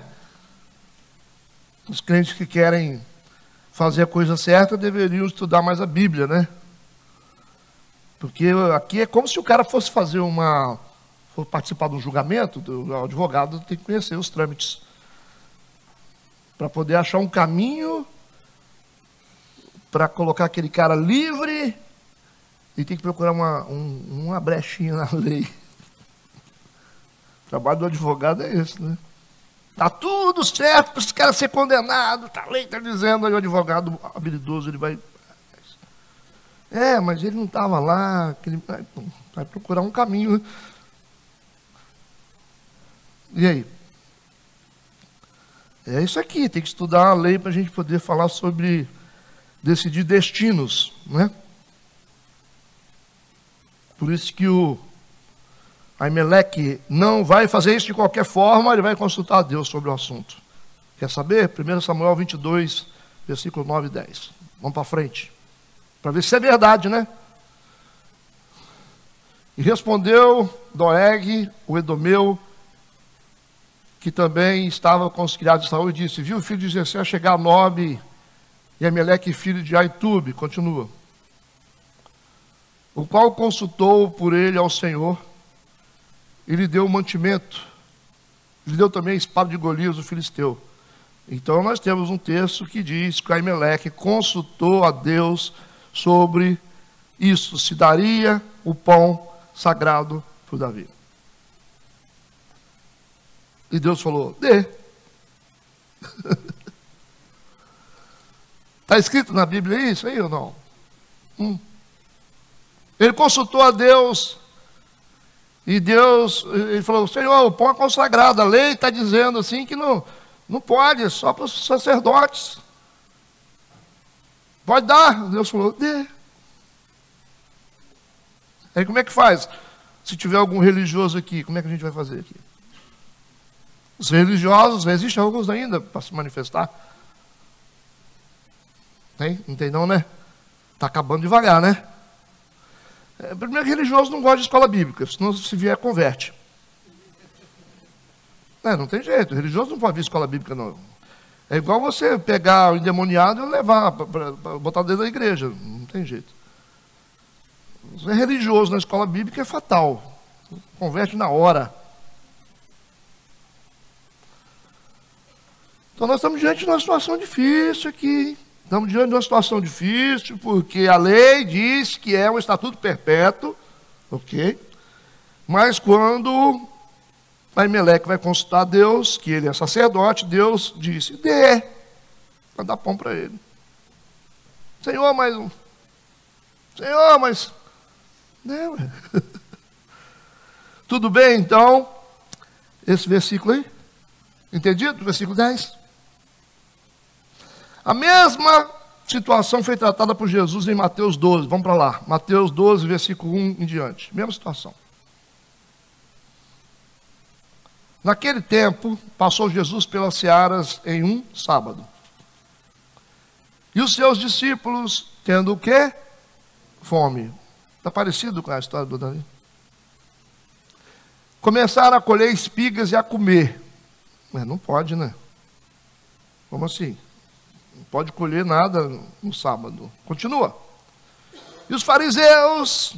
Os crentes que querem fazer a coisa certa deveriam estudar mais a Bíblia, né? Porque aqui é como se o cara fosse fazer for participar de um julgamento, o advogado tem que conhecer os trâmites para poder achar um caminho para colocar aquele cara livre e tem que procurar uma brechinha na lei. O trabalho do advogado é esse, né? Está tudo certo para esse cara ser condenado, a lei está dizendo, aí o advogado habilidoso, ele vai... mas ele não estava lá, vai procurar um caminho, né? E aí? É isso aqui, tem que estudar a lei para a gente poder falar sobre decidir destinos, né? Por isso que o Aimeleque não vai fazer isso de qualquer forma, ele vai consultar a Deus sobre o assunto. Quer saber? 1 Samuel 22, versículo 9 e 10. Vamos para frente. Para ver se é verdade, né? E respondeu Doeg, o edomeu, que também estava com os criados de Saul, e disse, viu o filho de Jessé chegar a Nobe, e Aimeleque, filho de Aitube, continua, o qual consultou por ele ao Senhor, e lhe deu o mantimento, lhe deu também a espada de Golias, o filisteu. Então nós temos um texto que diz que Aimeleque consultou a Deus sobre isso, se daria o pão sagrado para o Davi. E Deus falou, dê. Está escrito na Bíblia isso aí ou não? Ele consultou a Deus. E Deus, ele falou, Senhor, o pão é consagrado. A lei está dizendo assim que não pode, só para os sacerdotes. Pode dar. Deus falou, dê. Aí como é que faz? Se tiver algum religioso aqui, como é que a gente vai fazer aqui? Os religiosos, existem alguns ainda para se manifestar. Não tem não, né? Está acabando devagar, né? Primeiro, religioso não gosta de escola bíblica, senão se vier, converte. Não tem jeito, religioso não pode vir escola bíblica, não. É igual você pegar o endemoniado e levar, botar dentro da igreja, não tem jeito. Você é religioso na escola bíblica é fatal, converte na hora. Então nós estamos diante de uma situação difícil aqui. Estamos diante de uma situação difícil, porque a lei diz que é um estatuto perpétuo, ok? Mas quando Aimeleque vai consultar Deus, que ele é sacerdote, Deus disse, dê, vai dar pão para ele. Senhor, mas... Não, tudo bem, então, esse versículo aí, entendido? Versículo 10. A mesma situação foi tratada por Jesus em Mateus 12. Vamos para lá. Mateus 12, versículo 1 em diante. Mesma situação. Naquele tempo, passou Jesus pelas searas em um sábado. E os seus discípulos, tendo o quê? Fome. Está parecido com a história do Davi? Começaram a colher espigas e a comer. Mas não pode, né? Como assim? Não pode colher nada no sábado. Continua. E os fariseus,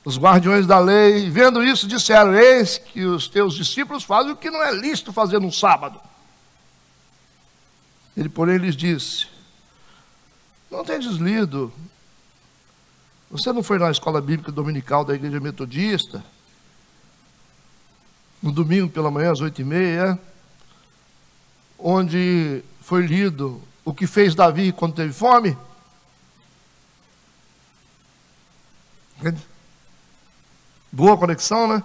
os guardiões da lei, vendo isso, disseram, eis que os teus discípulos fazem o que não é lícito fazer no sábado. Ele, porém, lhes disse, não tendes lido? Você não foi na escola bíblica dominical da igreja metodista? No domingo pela manhã, às 8h30, onde foi lido o que fez Davi quando teve fome? Boa conexão, né?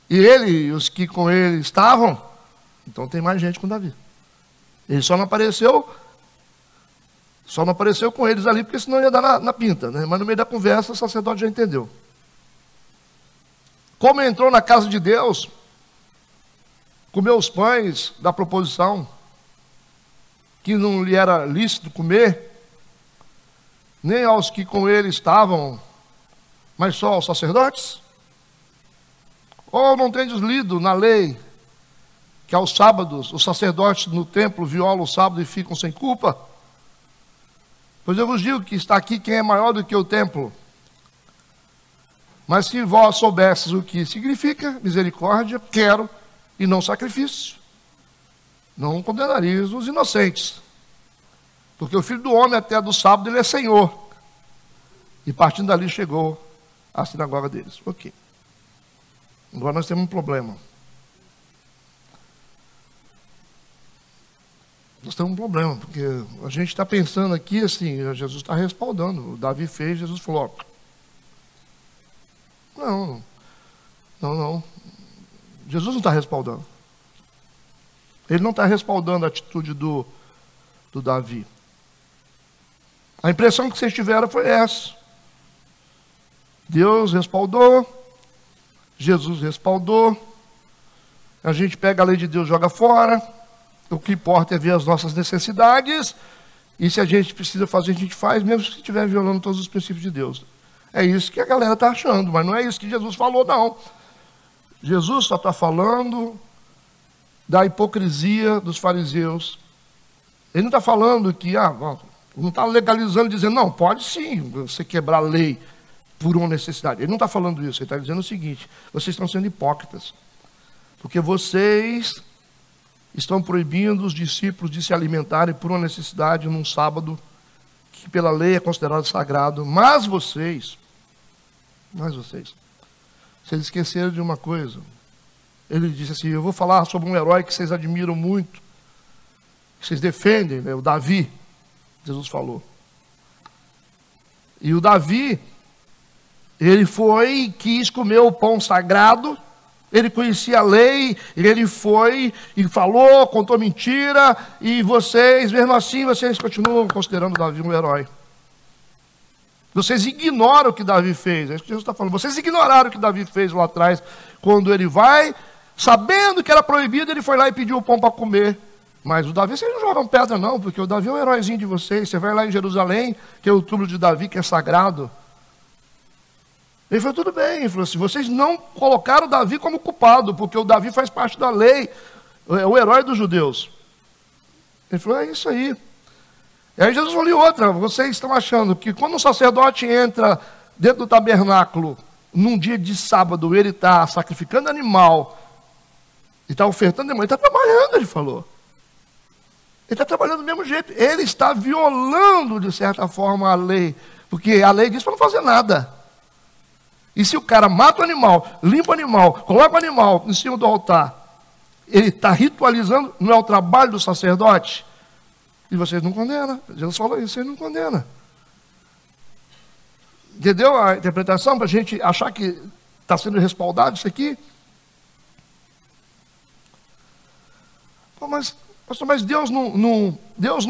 E ele e os que com ele estavam, então tem mais gente com Davi. Ele só não apareceu com eles ali, porque senão ia dar na pinta, né? Mas no meio da conversa o sacerdote já entendeu. Como entrou na casa de Deus, comeu os pães da proposição, que não lhe era lícito comer, nem aos que com ele estavam, mas só aos sacerdotes? Ou não tendes lido na lei, que aos sábados os sacerdotes no templo violam o sábado e ficam sem culpa? Pois eu vos digo que está aqui quem é maior do que o templo. Mas se vós soubesses o que significa misericórdia, quero, e não sacrifício, não condenarias os inocentes. Porque o Filho do Homem até do sábado ele é Senhor. E partindo dali chegou à sinagoga deles. Ok. Agora nós temos um problema. Nós temos um problema, porque a gente está pensando aqui assim, Jesus está respaldando. O Davi fez, Jesus falou, não. Jesus não está respaldando. Ele não está respaldando a atitude do Davi. A impressão que vocês tiveram foi essa. Deus respaldou, Jesus respaldou, a gente pega a lei de Deus e joga fora, o que importa é ver as nossas necessidades, e se a gente precisa fazer, a gente faz, mesmo se estiver violando todos os princípios de Deus. É isso que a galera está achando, mas não é isso que Jesus falou, não. Jesus só está falando da hipocrisia dos fariseus. Ele não está falando que, não está legalizando, dizendo, não, pode sim você quebrar a lei por uma necessidade. Ele não está falando isso, ele está dizendo o seguinte, vocês estão sendo hipócritas, porque vocês estão proibindo os discípulos de se alimentarem por uma necessidade num sábado que pela lei é considerado sagrado, mas vocês, vocês esqueceram de uma coisa. Ele disse assim, eu vou falar sobre um herói que vocês admiram muito, que vocês defendem, né? O Davi, Jesus falou. E o Davi, ele quis comer o pão sagrado, ele conhecia a lei, ele foi e falou, contou mentira, e vocês, mesmo assim, vocês continuam considerando Davi um herói. Vocês ignoram o que Davi fez, é isso que Jesus está falando. Vocês ignoraram o que Davi fez lá atrás, quando ele vai, sabendo que era proibido, ele foi lá e pediu o pão para comer. Mas o Davi, vocês não jogam pedra não, porque o Davi é um heróizinho de vocês. Você vai lá em Jerusalém, que é o túmulo de Davi, que é sagrado. Ele falou, tudo bem. Ele falou assim, vocês não colocaram o Davi como culpado, porque o Davi faz parte da lei, é o herói dos judeus. Ele falou, é isso aí. E aí Jesus falou, e outra, vocês estão achando que quando um sacerdote entra dentro do tabernáculo, num dia de sábado, ele está sacrificando animal, e está ofertando animal, ele está trabalhando, ele falou. Ele está trabalhando do mesmo jeito. Ele está violando, de certa forma, a lei. Porque a lei diz para não fazer nada. E se o cara mata o animal, limpa o animal, coloca o animal em cima do altar, ele está ritualizando, não é o trabalho do sacerdote? E vocês não condenam. Jesus falou isso, vocês não condenam. Entendeu a interpretação? Para a gente achar que está sendo respaldado isso aqui? Pô, mas, pastor, mas Deus não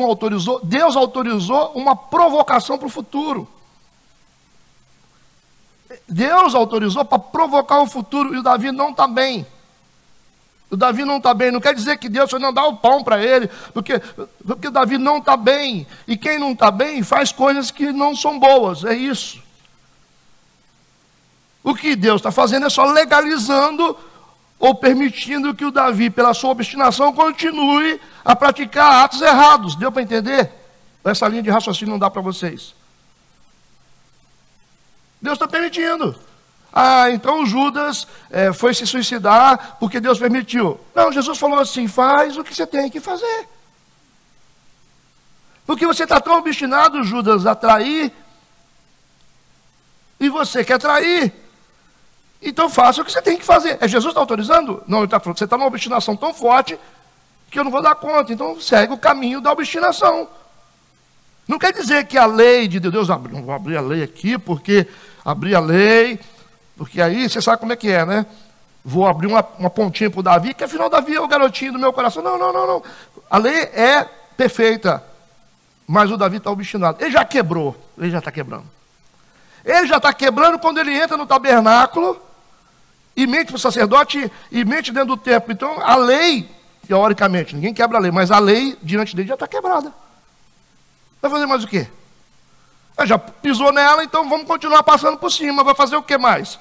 autorizou. Deus autorizou uma provocação para o futuro. Deus autorizou para provocar o futuro, e o Davi não está bem. O Davi não está bem, não quer dizer que Deus foi não dar o pão para ele, porque o Davi não está bem, e quem não está bem faz coisas que não são boas, é isso. O que Deus está fazendo é só legalizando ou permitindo que o Davi, pela sua obstinação, continue a praticar atos errados. Deu para entender? Essa linha de raciocínio não dá para vocês. Deus está permitindo. Ah, então Judas foi se suicidar porque Deus permitiu. Não, Jesus falou assim, faz o que você tem que fazer. Porque você está tão obstinado, Judas, a trair, e você quer trair. Então faça o que você tem que fazer. É Jesus está autorizando? Não, ele está falando que você está numa obstinação tão forte que eu não vou dar conta. Então segue o caminho da obstinação. Não quer dizer que a lei de Deus, não vou abrir a lei aqui, porque abrir a lei, porque aí você sabe como é que é, né? Vou abrir uma pontinha para o Davi, que afinal Davi é o garotinho do meu coração. Não. A lei é perfeita, mas o Davi está obstinado. Ele já quebrou, ele já está quebrando. Ele já está quebrando quando ele entra no tabernáculo e mente para o sacerdote e mente dentro do templo. Então a lei, teoricamente, ninguém quebra a lei, mas a lei diante dele já está quebrada. Vai fazer mais o quê? Já pisou nela, então vamos continuar passando por cima. Vai fazer o que mais?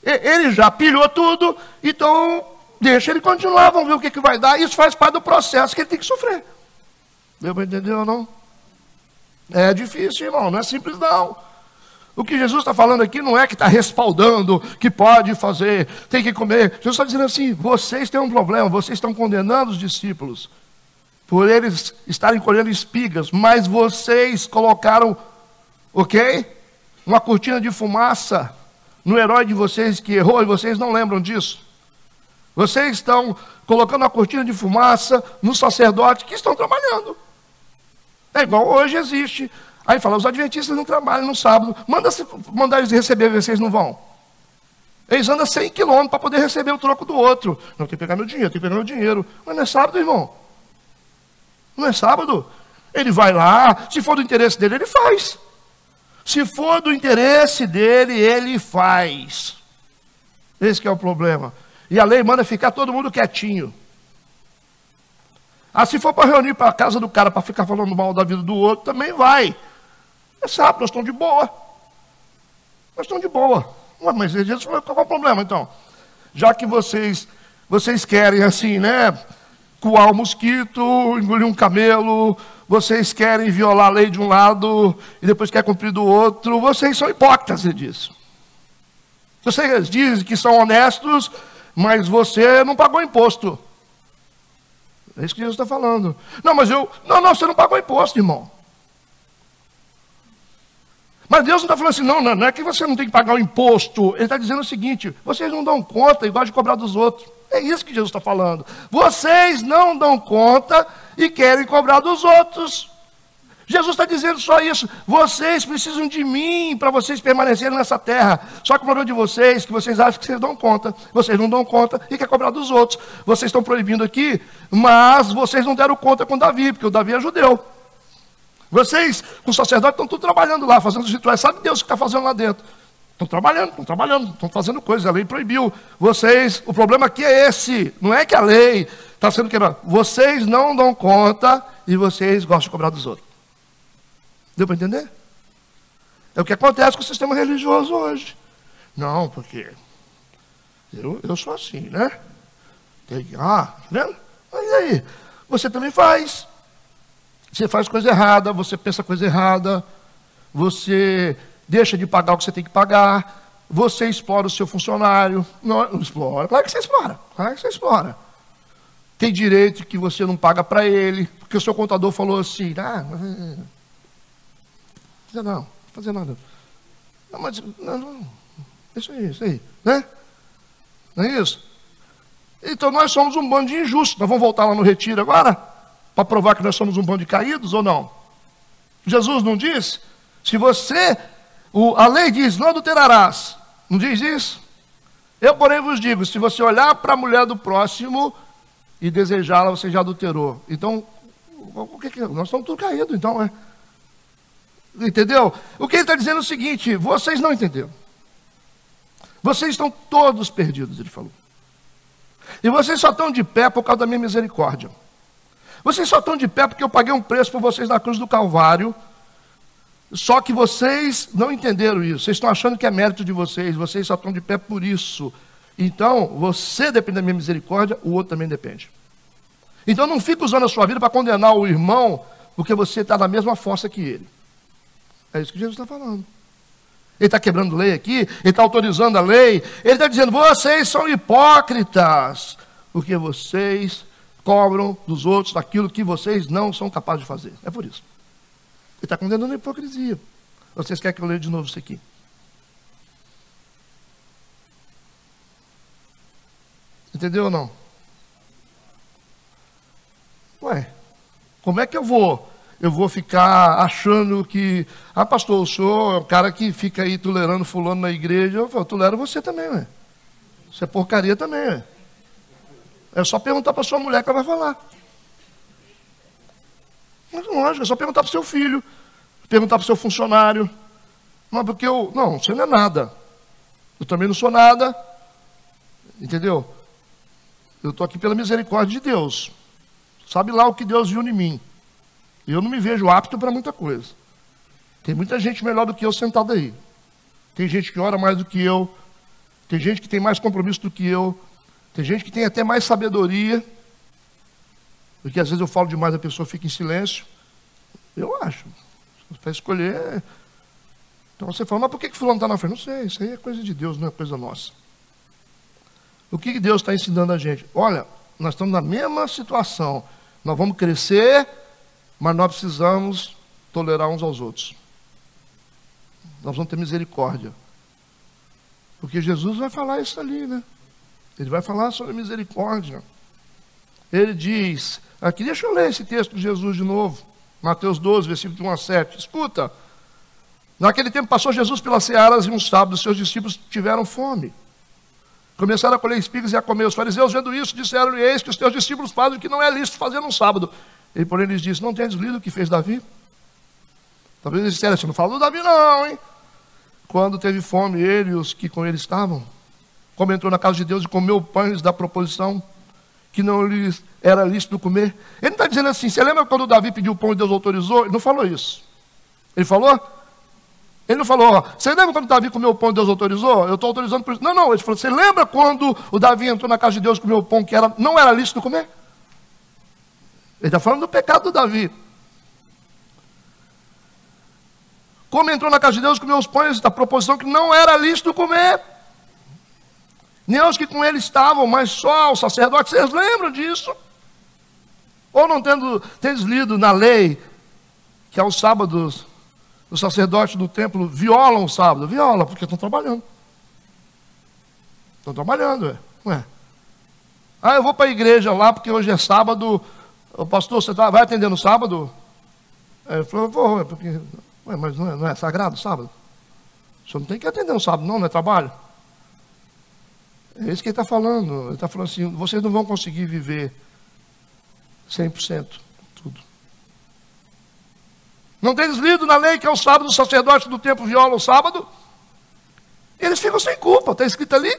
Ele já pilhou tudo, então deixa ele continuar, vamos ver o que vai dar. Isso faz parte do processo que ele tem que sofrer. Deu para entender ou não? É difícil, irmão, não é simples não. O que Jesus está falando aqui não é que está respaldando, que pode fazer, tem que comer. Jesus está dizendo assim, vocês têm um problema, vocês estão condenando os discípulos por eles estarem colhendo espigas, mas vocês colocaram, ok? Uma cortina de fumaça no herói de vocês que errou, e vocês não lembram disso. Vocês estão colocando uma cortina de fumaça no sacerdote que estão trabalhando. É igual hoje existe. Aí fala, os adventistas não trabalham no sábado, manda eles receber, vocês não vão. Eles andam 100 quilômetros para poder receber o troco do outro. Não, tem que pegar meu dinheiro, tem que pegar meu dinheiro. Mas não é sábado, irmão. Não é sábado. Ele vai lá, se for do interesse dele, ele faz. Se for do interesse dele, ele faz. Esse que é o problema. E a lei manda ficar todo mundo quietinho. Ah, se for para reunir para a casa do cara, para ficar falando mal da vida do outro, também vai. É sábado, nós estamos de boa. Nós estamos de boa. Ué, mas Jesus falou, qual é o problema então? Já que vocês querem assim, né? Coar o mosquito, engolir um camelo, vocês querem violar a lei de um lado e depois quer cumprir do outro, vocês são hipócritas, ele diz. Vocês dizem que são honestos, mas você não pagou imposto. É isso que Jesus está falando. Não, mas não, você não pagou imposto, irmão. Mas Deus não está falando assim, não é que você não tem que pagar o imposto. Ele está dizendo o seguinte, vocês não dão conta e gostam de cobrar dos outros. É isso que Jesus está falando. Vocês não dão conta e querem cobrar dos outros. Jesus está dizendo só isso. Vocês precisam de mim para vocês permanecerem nessa terra. Só que o problema de vocês é que vocês acham que vocês dão conta. Vocês não dão conta e querem cobrar dos outros. Vocês estão proibindo aqui, mas vocês não deram conta com Davi, porque o Davi é judeu. Vocês, com o sacerdote, estão tudo trabalhando lá, fazendo os rituais. Sabe Deus o que está fazendo lá dentro? Estão trabalhando, estão fazendo coisas. A lei proibiu. Vocês, o problema aqui é esse. Não é que a lei está sendo quebrada. Vocês não dão conta e vocês gostam de cobrar dos outros. Deu para entender? É o que acontece com o sistema religioso hoje. Não, porque eu sou assim, né? Tá vendo? Mas aí, você também faz. Você faz coisa errada, você pensa coisa errada, você deixa de pagar o que você tem que pagar, você explora o seu funcionário. Não explora, claro que você explora. Tem direito que você não paga para ele, porque o seu contador falou assim, não fazer nada. Não, mas, não, isso aí, né? Não é isso? Então nós somos um bando de injustos. Nós vamos voltar lá no retiro agora? Para provar que nós somos um bando de caídos ou não? Jesus não disse? Se você, a lei diz, não adulterarás. Não diz isso? Eu, porém, vos digo, se você olhar para a mulher do próximo e desejá-la, você já adulterou. Então, o que é? Nós estamos tudo caídos, então, é. Entendeu? O que ele está dizendo é o seguinte, vocês não entenderam. Vocês estão todos perdidos, ele falou. E vocês só estão de pé por causa da minha misericórdia. Vocês só estão de pé porque eu paguei um preço por vocês na cruz do Calvário. Só que vocês não entenderam isso. Vocês estão achando que é mérito de vocês. Vocês só estão de pé por isso. Então, você depende da minha misericórdia, o outro também depende. Então, não fica usando a sua vida para condenar o irmão, porque você está na mesma força que ele. É isso que Jesus está falando. Ele está quebrando lei aqui, ele está autorizando a lei. Ele está dizendo, vocês são hipócritas, porque vocês cobram dos outros aquilo que vocês não são capazes de fazer. É por isso. Ele está condenando a hipocrisia. Vocês querem que eu leia de novo isso aqui? Entendeu ou não? Ué, como é que eu vou ficar achando que... pastor, o senhor é um cara que fica aí tolerando fulano na igreja. Eu falo, tolero você também, ué. Você é porcaria também, ué. É só perguntar para sua mulher que ela vai falar. Mas lógico, é só perguntar para o seu filho, perguntar para o seu funcionário. Não, porque não, você não é nada. Eu também não sou nada. Entendeu? Eu estou aqui pela misericórdia de Deus. Sabe lá o que Deus viu em mim. E eu não me vejo apto para muita coisa. Tem muita gente melhor do que eu sentada aí. Tem gente que ora mais do que eu. Tem gente que tem mais compromisso do que eu. Tem gente que tem até mais sabedoria, porque às vezes eu falo demais, a pessoa fica em silêncio. Eu acho. Para escolher. Então você fala, mas por que fulano está na frente? Não sei, isso aí é coisa de Deus, não é coisa nossa. O que Deus está ensinando a gente? Olha, nós estamos na mesma situação. Nós vamos crescer, mas nós precisamos tolerar uns aos outros. Nós vamos ter misericórdia. Porque Jesus vai falar isso ali, né? Ele vai falar sobre misericórdia. Ele diz, aqui deixa eu ler esse texto de Jesus de novo, Mateus 12, versículo 1 a 7. Escuta, naquele tempo passou Jesus pelas searas e um sábado, seus discípulos tiveram fome. Começaram a colher espigas e a comer. Os fariseus, vendo isso, disseram-lhe, eis que os teus discípulos fazem o que não é lícito fazer num sábado. Ele, porém, lhes disse, não tendes lido o que fez Davi? Talvez eles disseram assim, não fala do Davi não, hein? Quando teve fome, ele e os que com ele estavam, como entrou na casa de Deus e comeu pães da proposição que não lhes era lícito comer. Ele não está dizendo assim, você lembra quando Davi pediu pão e Deus autorizou? Ele não falou isso. Ele falou? Ele não falou, você lembra quando Davi comeu o pão e Deus autorizou? Eu estou autorizando por isso. Não, ele falou, você lembra quando o Davi entrou na casa de Deus e comeu o pão que não era lícito comer? Ele está falando do pecado do Davi. Como entrou na casa de Deus e comeu os pães da proposição que não era lícito comer. Nem os que com ele estavam, mas só os sacerdotes. Vocês lembram disso? Ou não tendes lido na lei que aos sábados os sacerdotes do templo violam o sábado? Viola, porque estão trabalhando. Estão trabalhando, ué. Ah, eu vou para a igreja lá, porque hoje é sábado. O pastor, você vai atender no sábado? Ele falou, vou, porque... Ué, mas não é sagrado o sábado? O senhor não tem que atender no sábado, não é trabalho? É isso que ele está falando. Ele está falando assim, vocês não vão conseguir viver 100% tudo. Não tem lido na lei que é o sábado, os sacerdotes do templo violam o sábado? Eles ficam sem culpa, está escrito ali.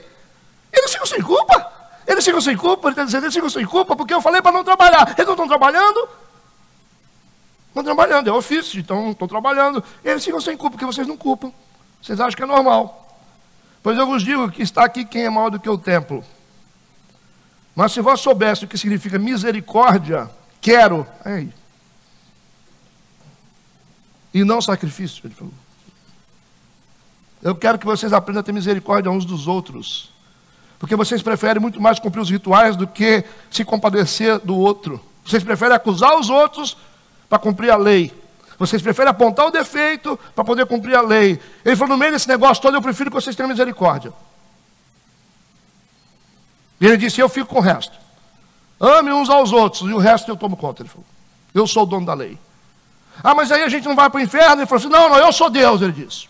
Eles ficam sem culpa. Eles ficam sem culpa, ele está dizendo, eles ficam sem culpa, porque eu falei para não trabalhar. Eles não estão trabalhando? Estão trabalhando, é ofício, então não estão trabalhando. Eles ficam sem culpa, porque vocês não culpam. Vocês acham que é normal. Pois eu vos digo que está aqui quem é maior do que o templo. Mas se vós soubesse o que significa misericórdia, quero, aí, e não sacrifício, ele falou. Eu quero que vocês aprendam a ter misericórdia uns dos outros. Porque vocês preferem muito mais cumprir os rituais do que se compadecer do outro. Vocês preferem acusar os outros para cumprir a lei. Vocês preferem apontar o defeito para poder cumprir a lei. Ele falou, no meio desse negócio todo, eu prefiro que vocês tenham misericórdia. E ele disse, eu fico com o resto. Ame uns aos outros, e o resto eu tomo conta. Ele falou, eu sou o dono da lei. Ah, mas aí a gente não vai para o inferno? Ele falou assim, não, eu sou Deus, ele disse.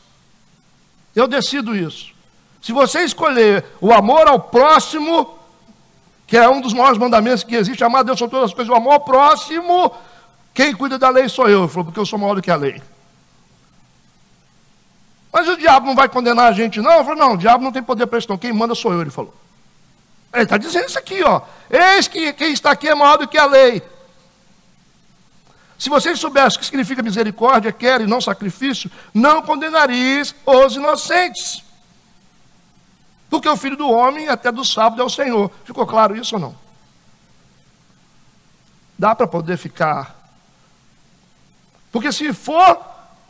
Eu decido isso. Se você escolher o amor ao próximo, que é um dos maiores mandamentos que existe, amar a Deus sobre todas as coisas, o amor ao próximo, quem cuida da lei sou eu. Ele falou, porque eu sou maior do que a lei. Mas o diabo não vai condenar a gente, não? Ele falou, não, o diabo não tem poder para isso, não. Quem manda sou eu, ele falou. Ele está dizendo isso aqui, ó. Eis que quem está aqui é maior do que a lei. Se vocês soubessem o que significa misericórdia, quer e não sacrifício, não condenaríeis os inocentes. Porque o Filho do Homem, até do sábado, é o Senhor. Ficou claro isso ou não? Dá para poder ficar. Porque se for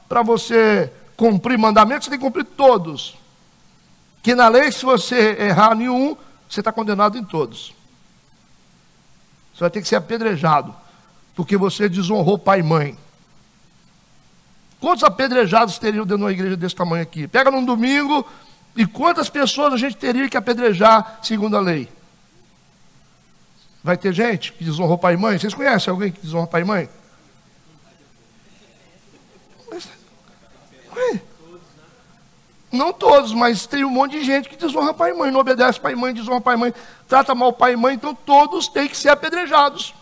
para você cumprir mandamentos, você tem que cumprir todos. Que na lei, se você errar nenhum, você está condenado em todos. Você vai ter que ser apedrejado. Porque você desonrou pai e mãe. Quantos apedrejados teriam dentro de uma igreja desse tamanho aqui? Pega num domingo e quantas pessoas a gente teria que apedrejar segundo a lei? Vai ter gente que desonrou pai e mãe? Vocês conhecem alguém que desonra pai e mãe? Não todos, mas tem um monte de gente que desonra pai e mãe, não obedece pai e mãe, desonra pai e mãe, trata mal pai e mãe, então todos têm que ser apedrejados.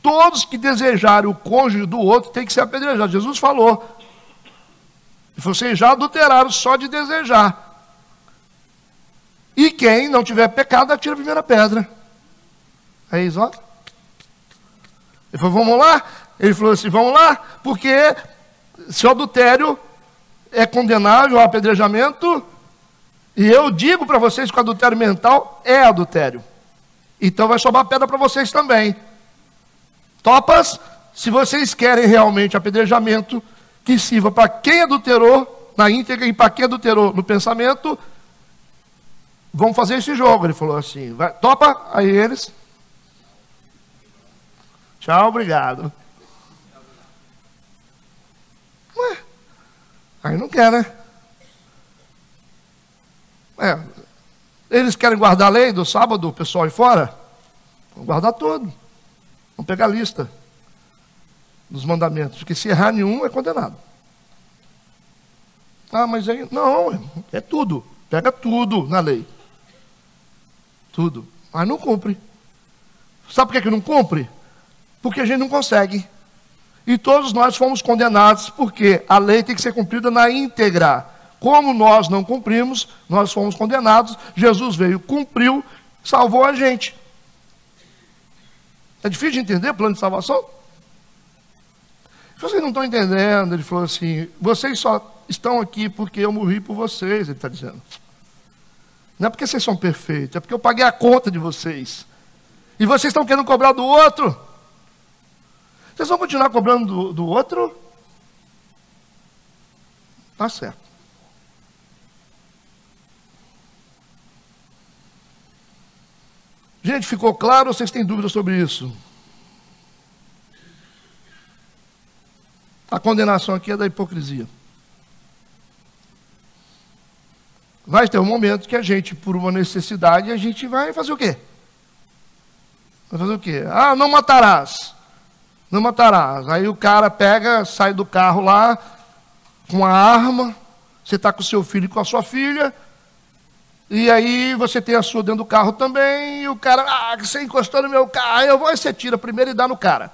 Todos que desejarem o cônjuge do outro têm que ser apedrejados. Jesus falou. Vocês já adulteraram só de desejar. E quem não tiver pecado, atira a primeira pedra. É isso, ó. Ele falou, vamos lá? Ele falou assim, vamos lá, porque se o adultério é condenável ao apedrejamento, e eu digo para vocês que o adultério mental é adultério. Então vai sobrar pedra para vocês também. Topas, se vocês querem realmente apedrejamento, que sirva para quem adulterou na íntegra e para quem adulterou no pensamento, vamos fazer esse jogo. Ele falou assim, vai, topa? Aí eles. Tchau, obrigado. Ué, aí não quer, né? Eles querem guardar a lei do sábado, o pessoal aí fora? Vamos guardar tudo. Vamos pegar a lista dos mandamentos, porque se errar nenhum é condenado. Ah, mas aí, não, é tudo. Pega tudo na lei. Tudo. Mas não cumpre. Sabe por que não cumpre? Porque a gente não consegue. E todos nós fomos condenados, porque a lei tem que ser cumprida na íntegra. Como nós não cumprimos, nós fomos condenados. Jesus veio, cumpriu, salvou a gente. É difícil de entender o plano de salvação? Vocês não estão entendendo. Ele falou assim, vocês só estão aqui porque eu morri por vocês, ele está dizendo. Não é porque vocês são perfeitos, é porque eu paguei a conta de vocês. E vocês estão querendo cobrar do outro. Vocês vão continuar cobrando do outro? Tá certo. Gente, ficou claro ou vocês têm dúvidas sobre isso? A condenação aqui é da hipocrisia. Vai ter um momento que a gente, por uma necessidade, a gente vai fazer o quê? Vai fazer o quê? Ah, não matarás. Não matarás. Aí o cara pega, sai do carro lá, com a arma, você está com o seu filho e com a sua filha, e aí você tem a sua dentro do carro também, e o cara, você encostou no meu carro, aí eu vou, e você tira primeiro e dá no cara.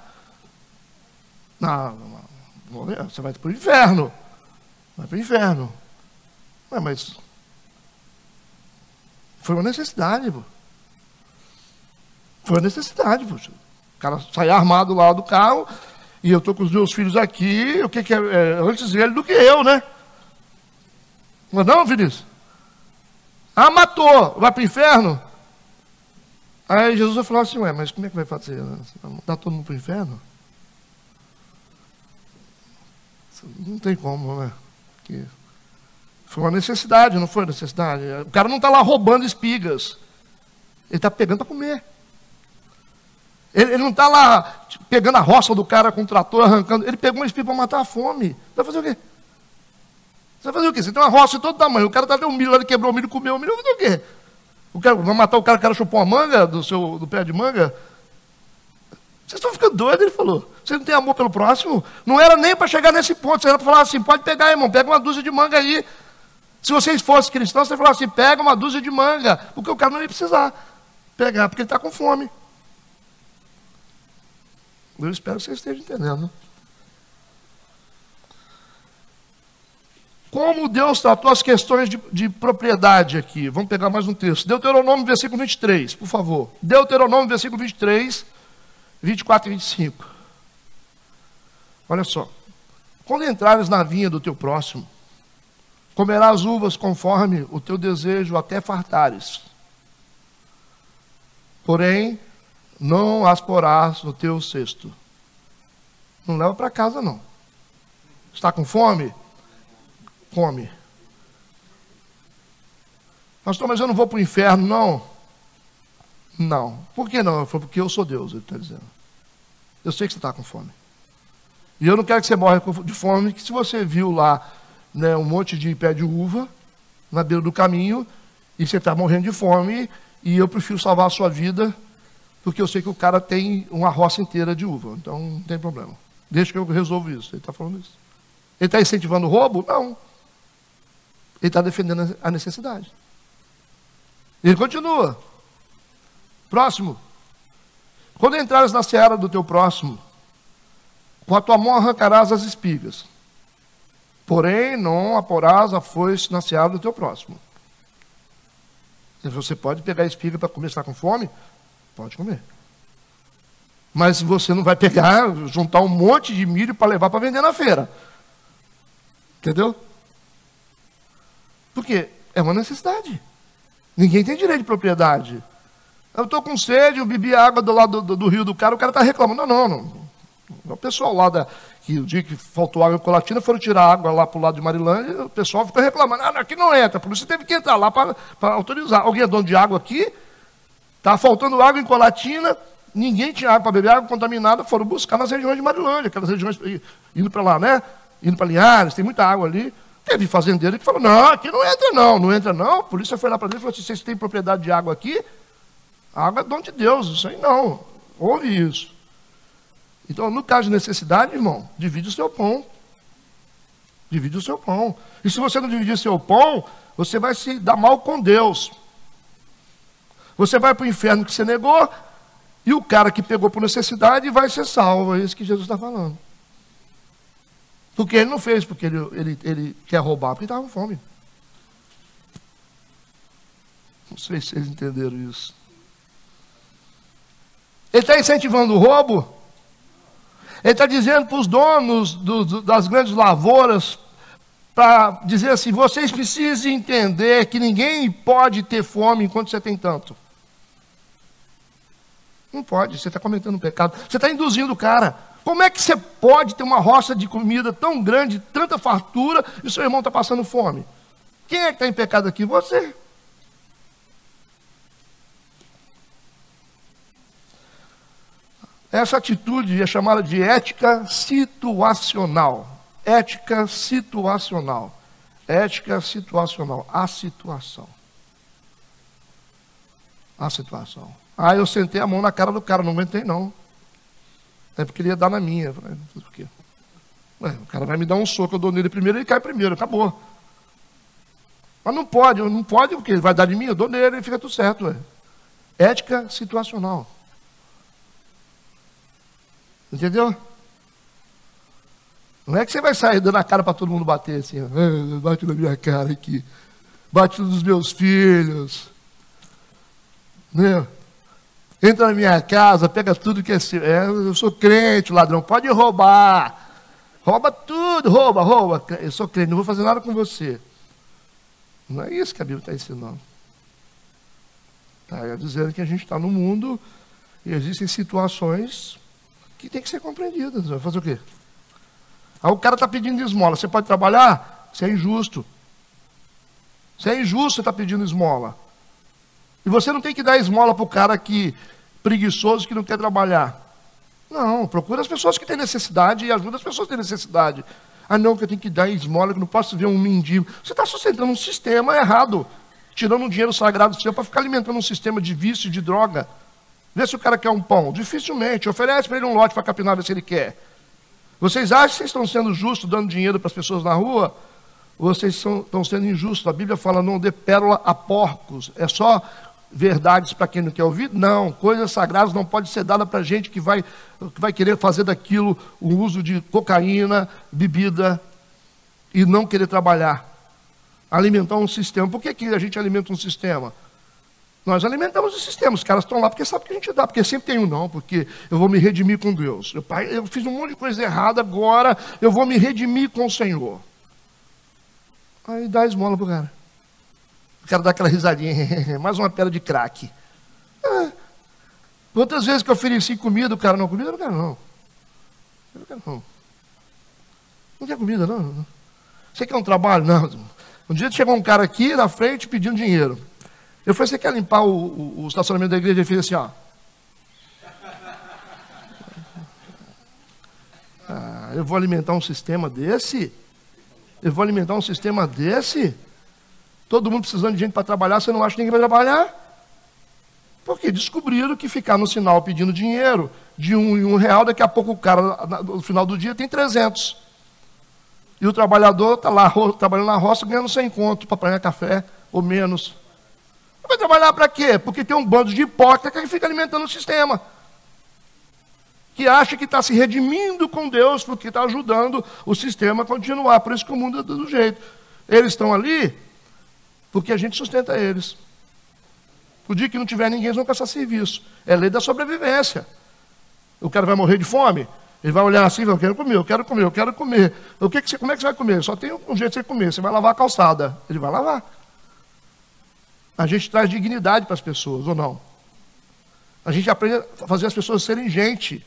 Não, você vai para o inferno. Vai para o inferno. Mas foi uma necessidade, pô. Foi uma necessidade, poxa. O cara sai armado lá do carro, e eu estou com os meus filhos aqui, o que é antes ele do que eu, né? Mas não, Vinícius? Ah, matou, vai para o inferno? Aí Jesus vai falar assim, mas como é que vai fazer? Dá todo mundo para o inferno? Não tem como, né? Porque foi uma necessidade, não foi necessidade? O cara não está lá roubando espigas. Ele está pegando para comer. Ele não está lá pegando a roça do cara com o trator, arrancando. Ele pegou uma espiga para matar a fome. Você vai fazer o quê? Você vai fazer o quê? Você tem uma roça de todo tamanho. O cara está dando um milho, ele quebrou o milho, comeu o milho. Vai fazer o quê? Vai matar o cara chupou uma manga do pé de manga? Vocês estão ficando doidos, ele falou. Você não tem amor pelo próximo? Não era nem para chegar nesse ponto. Você era para falar assim, pode pegar, irmão, pega uma dúzia de manga aí. Se vocês fossem cristãos, você falasse assim, pega uma dúzia de manga. Porque o cara não ia precisar pegar, porque ele está com fome. Eu espero que vocês estejam entendendo. Como Deus tratou as questões de propriedade aqui? Vamos pegar mais um texto. Deuteronômio, versículo 23, por favor. Deuteronômio, versículo 23, 24 e 25. Olha só. Quando entrares na vinha do teu próximo, comerás uvas conforme o teu desejo até fartares. Porém, não as porás no teu cesto. Não leva para casa, não. Está com fome? Come. Pastor, mas eu não vou para o inferno, não? Não. Por que não? Porque eu sou Deus, ele está dizendo. Eu sei que você está com fome. E eu não quero que você morra de fome, que se você viu lá, né, um monte de pé de uva na beira do caminho, e você está morrendo de fome, e eu prefiro salvar a sua vida, porque eu sei que o cara tem uma roça inteira de uva. Então, não tem problema. Deixa que eu resolvo isso. Ele está falando isso. Ele está incentivando o roubo? Não. Ele está defendendo a necessidade. Ele continua. Próximo. Quando entrares na seara do teu próximo, com a tua mão arrancarás as espigas. Porém, não aporás a foice na seara do teu próximo. Você pode pegar a espiga para comer, está com fome? Pode comer. Mas você não vai pegar, juntar um monte de milho para levar para vender na feira. Entendeu? Porque é uma necessidade. Ninguém tem direito de propriedade. Eu estou com sede, eu bebi água do lado do rio do cara, o cara está reclamando. Não. O pessoal lá, que o dia que faltou água em Colatina, foram tirar água lá para o lado de Marilândia, o pessoal ficou reclamando. Aqui não entra, por isso você teve que entrar lá para autorizar. Alguém é dono de água aqui? Está faltando água em Colatina, ninguém tinha água para beber, água contaminada, foram buscar nas regiões de Marilândia, aquelas regiões, indo para lá, né? Indo para Linhares, tem muita água ali. Teve fazendeiro que falou, não, aqui não entra não. A polícia foi lá para dentro e falou assim, vocês têm propriedade de água aqui? A água é dom de Deus, isso aí não. Ouve isso. Então, no caso de necessidade, irmão, divide o seu pão. Divide o seu pão. E se você não dividir o seu pão, você vai se dar mal com Deus. Você vai para o inferno que você negou, e o cara que pegou por necessidade vai ser salvo. É isso que Jesus está falando. Porque ele não fez porque ele quer roubar, porque estava com fome. Não sei se vocês entenderam isso. Ele está incentivando o roubo. Ele está dizendo para os donos das grandes lavouras, para dizer assim, vocês precisam entender que ninguém pode ter fome enquanto você tem tanto. Não pode, você está cometendo um pecado. Você está induzindo o cara. Como é que você pode ter uma roça de comida tão grande, tanta fartura, e o seu irmão está passando fome? Quem é que está em pecado aqui? Você. Essa atitude é chamada de ética situacional. Ética situacional. Ética situacional. A situação. A situação. Ah, eu sentei a mão na cara do cara, não aguentei não. É porque ele ia dar na minha. Eu falei, por quê? Ué, o cara vai me dar um soco, eu dou nele primeiro, ele cai primeiro, acabou. Mas não pode, porque ele vai dar de mim, eu dou nele e fica tudo certo. Ué. Ética situacional. Entendeu? Não é que você vai sair dando a cara para todo mundo bater assim, bate na minha cara aqui, bate nos meus filhos, né? Entra na minha casa, pega tudo que é seu. Eu sou crente, ladrão, pode roubar. Rouba tudo, rouba. Eu sou crente, não vou fazer nada com você. Não é isso que a Bíblia está ensinando. Está dizendo que a gente está no mundo e existem situações que tem que ser compreendidas. Vai fazer o quê? Aí o cara está pedindo esmola. Você pode trabalhar? Você é injusto. Você é injusto, você está pedindo esmola. E você não tem que dar esmola para o cara que preguiçoso que não quer trabalhar. Não, procura as pessoas que têm necessidade e ajuda as pessoas que têm necessidade. Ah, não, que eu tenho que dar esmola, que eu não posso ver um mendigo. Você está sustentando um sistema errado, tirando um dinheiro sagrado seu para ficar alimentando um sistema de vício e de droga. Vê se o cara quer um pão. Dificilmente. Oferece para ele um lote para capinar, ver se ele quer. Vocês acham que vocês estão sendo justos dando dinheiro para as pessoas na rua? Ou vocês estão sendo injustos? A Bíblia fala, não dê pérola a porcos. É só verdades para quem não quer ouvir? Não. Coisas sagradas não podem ser dadas para gente que vai querer fazer daquilo o uso de cocaína, bebida e não querer trabalhar. Alimentar um sistema. Por que a gente alimenta um sistema? Nós alimentamos o sistema. Os caras estão lá porque sabem que a gente dá. Porque sempre tem um não, porque eu vou me redimir com Deus. Pai, eu fiz um monte de coisa errada, agora eu vou me redimir com o Senhor. Aí dá esmola pro cara. O cara dá aquela risadinha, mais uma pedra de crack. Outras vezes que eu ofereci comida, o cara não, comida eu não quero não. Eu não quero não. Não quer comida não. Você quer um trabalho? Não. Um dia chegou um cara aqui na frente pedindo dinheiro. Eu falei, você quer limpar o estacionamento da igreja? Ele fez assim, ó. Eu vou alimentar um sistema desse? Eu vou alimentar um sistema desse? Todo mundo precisando de gente para trabalhar, você não acha que ninguém vai trabalhar? Porque descobriram que ficar no sinal pedindo dinheiro de R$1 em R$1, daqui a pouco o cara, no final do dia, tem 300. E o trabalhador está lá trabalhando na roça, ganhando 100 conto para apanhar café, ou menos. Vai trabalhar para quê? Porque tem um bando de hipócrita que fica alimentando o sistema. Que acha que está se redimindo com Deus, porque está ajudando o sistema a continuar. Por isso que o mundo é do jeito. Eles estão ali porque a gente sustenta eles. O dia que não tiver ninguém, eles vão caçar serviço. É lei da sobrevivência. O cara vai morrer de fome? Ele vai olhar assim e vai, eu quero comer. Como é que você vai comer? Só tem um jeito de você comer. Você vai lavar a calçada. Ele vai lavar. A gente traz dignidade para as pessoas, ou não? A gente aprende a fazer as pessoas serem gente.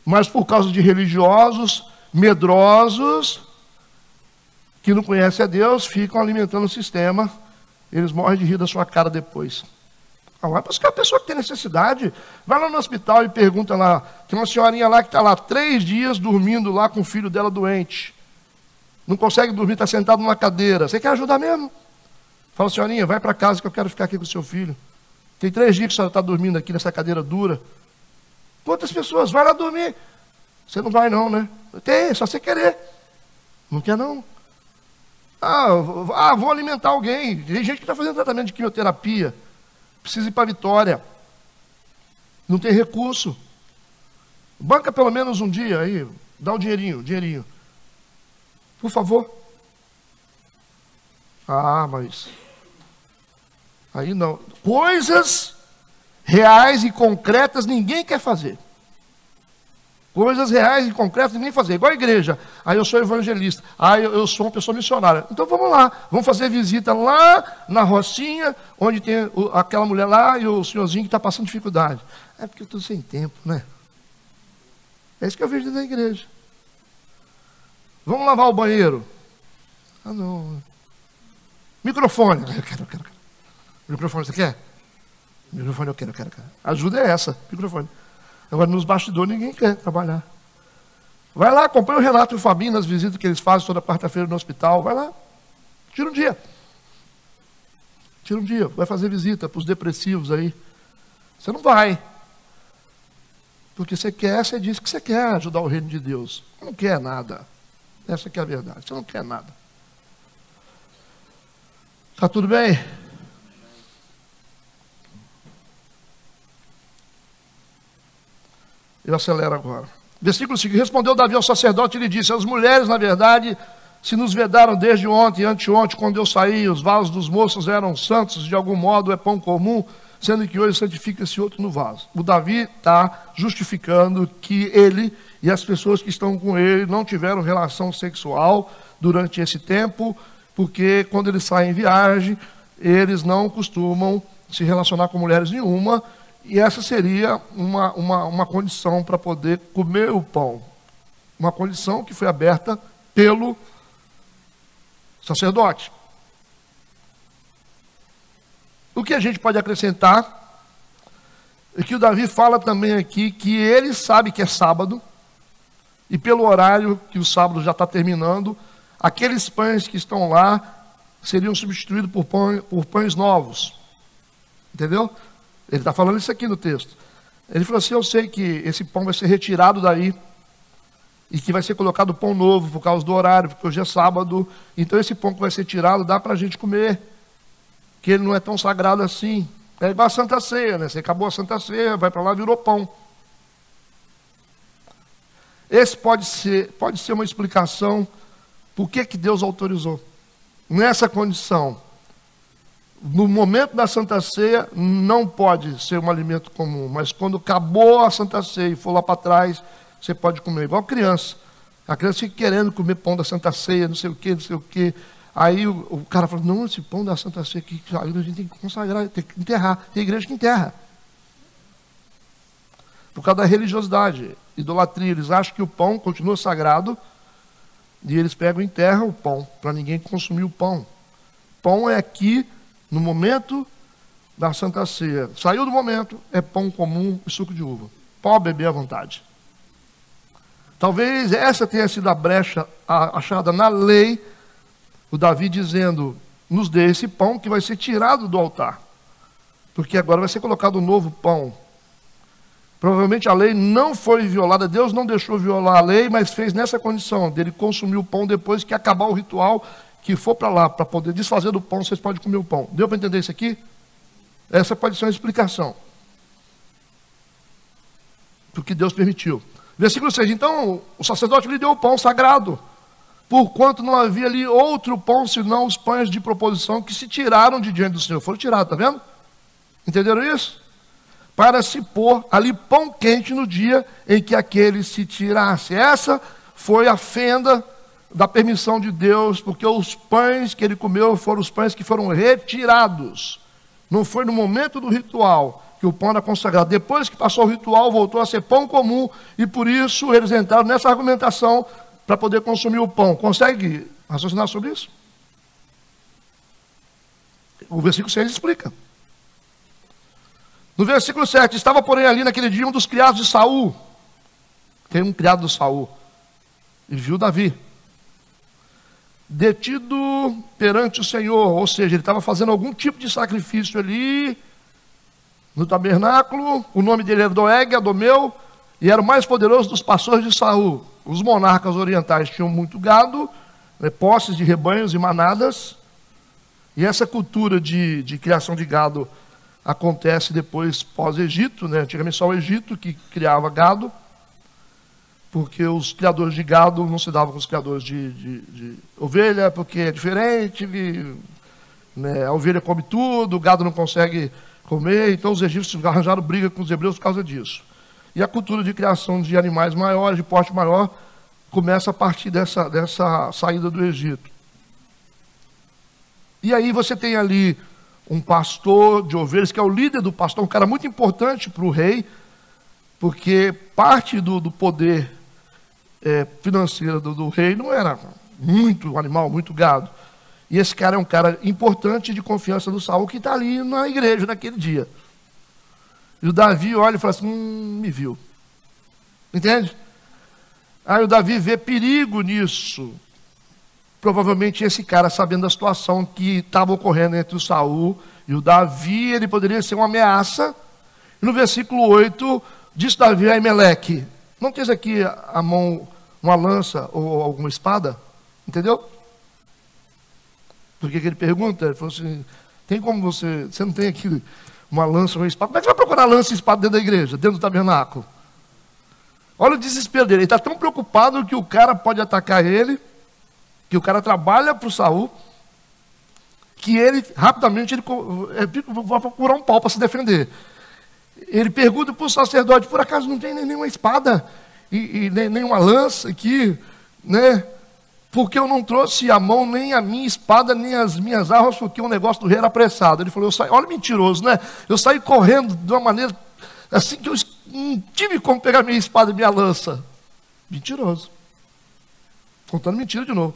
Mas por causa de religiosos, medrosos, que não conhecem a Deus, ficam alimentando o sistema, eles morrem de rir da sua cara depois. Vai buscar a pessoa que tem necessidade. Vai lá no hospital e pergunta lá. Tem uma senhorinha lá que está lá 3 dias dormindo lá com o filho dela doente. Não consegue dormir, está sentado numa cadeira. Você quer ajudar mesmo? Fala, senhorinha, vai para casa que eu quero ficar aqui com o seu filho. Tem 3 dias que a senhora está dormindo aqui nessa cadeira dura. Quantas pessoas? Vai lá dormir. Você não vai não, né? Tem, só você querer. Não quer não? Vou alimentar alguém. Tem gente que está fazendo tratamento de quimioterapia. Precisa ir para Vitória. Não tem recurso. Banca pelo menos um dia aí. Dá um dinheirinho. Por favor. Mas... aí não. Coisas reais e concretas ninguém quer fazer. Coisas reais e concretas ninguém fazer. Igual a igreja. Aí eu sou evangelista. Eu sou uma pessoa missionária. Então vamos lá. Vamos fazer visita lá na Rocinha, onde tem aquela mulher lá e o senhorzinho que está passando dificuldade. É porque eu estou sem tempo, né? É isso que eu vejo dentro da igreja. Vamos lavar o banheiro. Não. Microfone. Eu quero. Microfone, você quer? Microfone eu quero. A ajuda é essa, microfone. Agora, nos bastidores, ninguém quer trabalhar. Vai lá, acompanha o Renato e o Fabinho nas visitas que eles fazem toda quarta-feira no hospital. Vai lá, tira um dia. Tira um dia, vai fazer visita para os depressivos aí. Você não vai. Porque você diz que você quer ajudar o reino de Deus. Você não quer nada. Essa que é a verdade. Você não quer nada. Está tudo bem? Eu acelero agora. Versículo 5. Respondeu Davi ao sacerdote e lhe disse: as mulheres, na verdade, se nos vedaram desde ontem e anteontem, quando eu saí. Os vasos dos moços eram santos, de algum modo é pão comum, sendo que hoje santifica-se outro no vaso. O Davi está justificando que ele e as pessoas que estão com ele não tiveram relação sexual durante esse tempo, porque quando eles saem em viagem, eles não costumam se relacionar com mulheres nenhuma, e essa seria uma condição para poder comer o pão. Uma condição que foi aberta pelo sacerdote. O que a gente pode acrescentar é que o Davi fala também aqui que ele sabe que é sábado, e pelo horário que o sábado já está terminando, aqueles pães que estão lá seriam substituídos por pães novos. Entendeu? Ele está falando isso aqui no texto. Ele falou assim: eu sei que esse pão vai ser retirado daí, e que vai ser colocado pão novo por causa do horário, porque hoje é sábado. Então esse pão que vai ser tirado dá para a gente comer, que ele não é tão sagrado assim. É igual a Santa Ceia, né? Você acabou a Santa Ceia, vai para lá, virou pão. Esse pode ser uma explicação por que Deus autorizou. Nessa condição, no momento da Santa Ceia, não pode ser um alimento comum, mas quando acabou a Santa Ceia e for lá para trás, você pode comer, igual criança. A criança fica querendo comer pão da Santa Ceia, não sei o quê, não sei o quê. Aí o cara fala: não, esse pão da Santa Ceia aqui, a gente tem que consagrar, tem que enterrar. Tem igreja que enterra. Por causa da religiosidade, idolatria. Eles acham que o pão continua sagrado, e eles pegam e enterram o pão, para ninguém consumir o pão. Pão é aqui, no momento da Santa Ceia. Saiu do momento, é pão comum e suco de uva. Pode beber à vontade. Talvez essa tenha sido a brecha achada na lei, o Davi dizendo: nos dê esse pão que vai ser tirado do altar, porque agora vai ser colocado um novo pão. Provavelmente a lei não foi violada, Deus não deixou violar a lei, mas fez nessa condição, dele consumir o pão depois que acabar o ritual, que for para lá, para poder desfazer do pão, vocês podem comer o pão. Deu para entender isso aqui? Essa pode ser uma explicação. Porque Deus permitiu. Versículo 6, então o sacerdote lhe deu o pão sagrado, porquanto não havia ali outro pão, senão os pães de proposição que se tiraram de diante do Senhor. Foram tirados, está vendo? Entenderam isso? Para se pôr ali pão quente no dia em que aquele se tirasse. Essa foi a fenda da permissão de Deus, porque os pães que ele comeu foram os pães que foram retirados. Não foi no momento do ritual que o pão era consagrado. Depois que passou o ritual, voltou a ser pão comum, e por isso eles entraram nessa argumentação para poder consumir o pão. Consegue raciocinar sobre isso? O versículo 6 explica. No versículo 7, estava porém ali naquele dia um dos criados de Saul. Tem um criado de Saul. E viu Davi detido perante o Senhor. Ou seja, ele estava fazendo algum tipo de sacrifício ali no tabernáculo. O nome dele era Doeg, Adomeu, e era o mais poderoso dos pastores de Saul. Os monarcas orientais tinham muito gado, posses de rebanhos e manadas. E essa cultura de criação de gado acontece depois pós-Egito, né? Antigamente só o Egito que criava gado, porque os criadores de gado não se davam com os criadores de ovelha, porque é diferente, né? A ovelha come tudo, o gado não consegue comer, então os egípcios arranjaram briga com os hebreus por causa disso. E a cultura de criação de animais maiores, de porte maior, começa a partir dessa saída do Egito. E aí você tem ali um pastor de ovelhas, que é o líder do pastor, um cara muito importante para o rei, porque parte do poder financeiro do rei não era muito animal, muito gado. E esse cara é um cara importante de confiança do Saul, que está ali na igreja naquele dia. E o Davi olha e fala assim: me viu. Entende? Aí o Davi vê perigo nisso. Provavelmente esse cara, sabendo da situação que estava ocorrendo entre o Saul e o Davi, ele poderia ser uma ameaça. E no versículo 8, diz Davi a Aimeleque: não tens aqui a mão, uma lança ou alguma espada? Entendeu? Por que ele pergunta? Ele falou assim: tem como você não tem aqui uma lança ou uma espada? Como é que você vai procurar lança e espada dentro da igreja, dentro do tabernáculo? Olha o desespero dele. Ele está tão preocupado que o cara pode atacar ele, que o cara trabalha para o Saul, que ele, rapidamente, ele vai procurar um pau para se defender. Ele pergunta para o sacerdote: por acaso não tem nenhuma espada e nenhuma lança aqui, né? Porque eu não trouxe a mão, nem a minha espada, nem as minhas armas, porque o negócio do rei era apressado. Ele falou: olha, mentiroso, né? Eu saí correndo de uma maneira assim que eu não tive como pegar minha espada e minha lança. Mentiroso. Contando mentira de novo.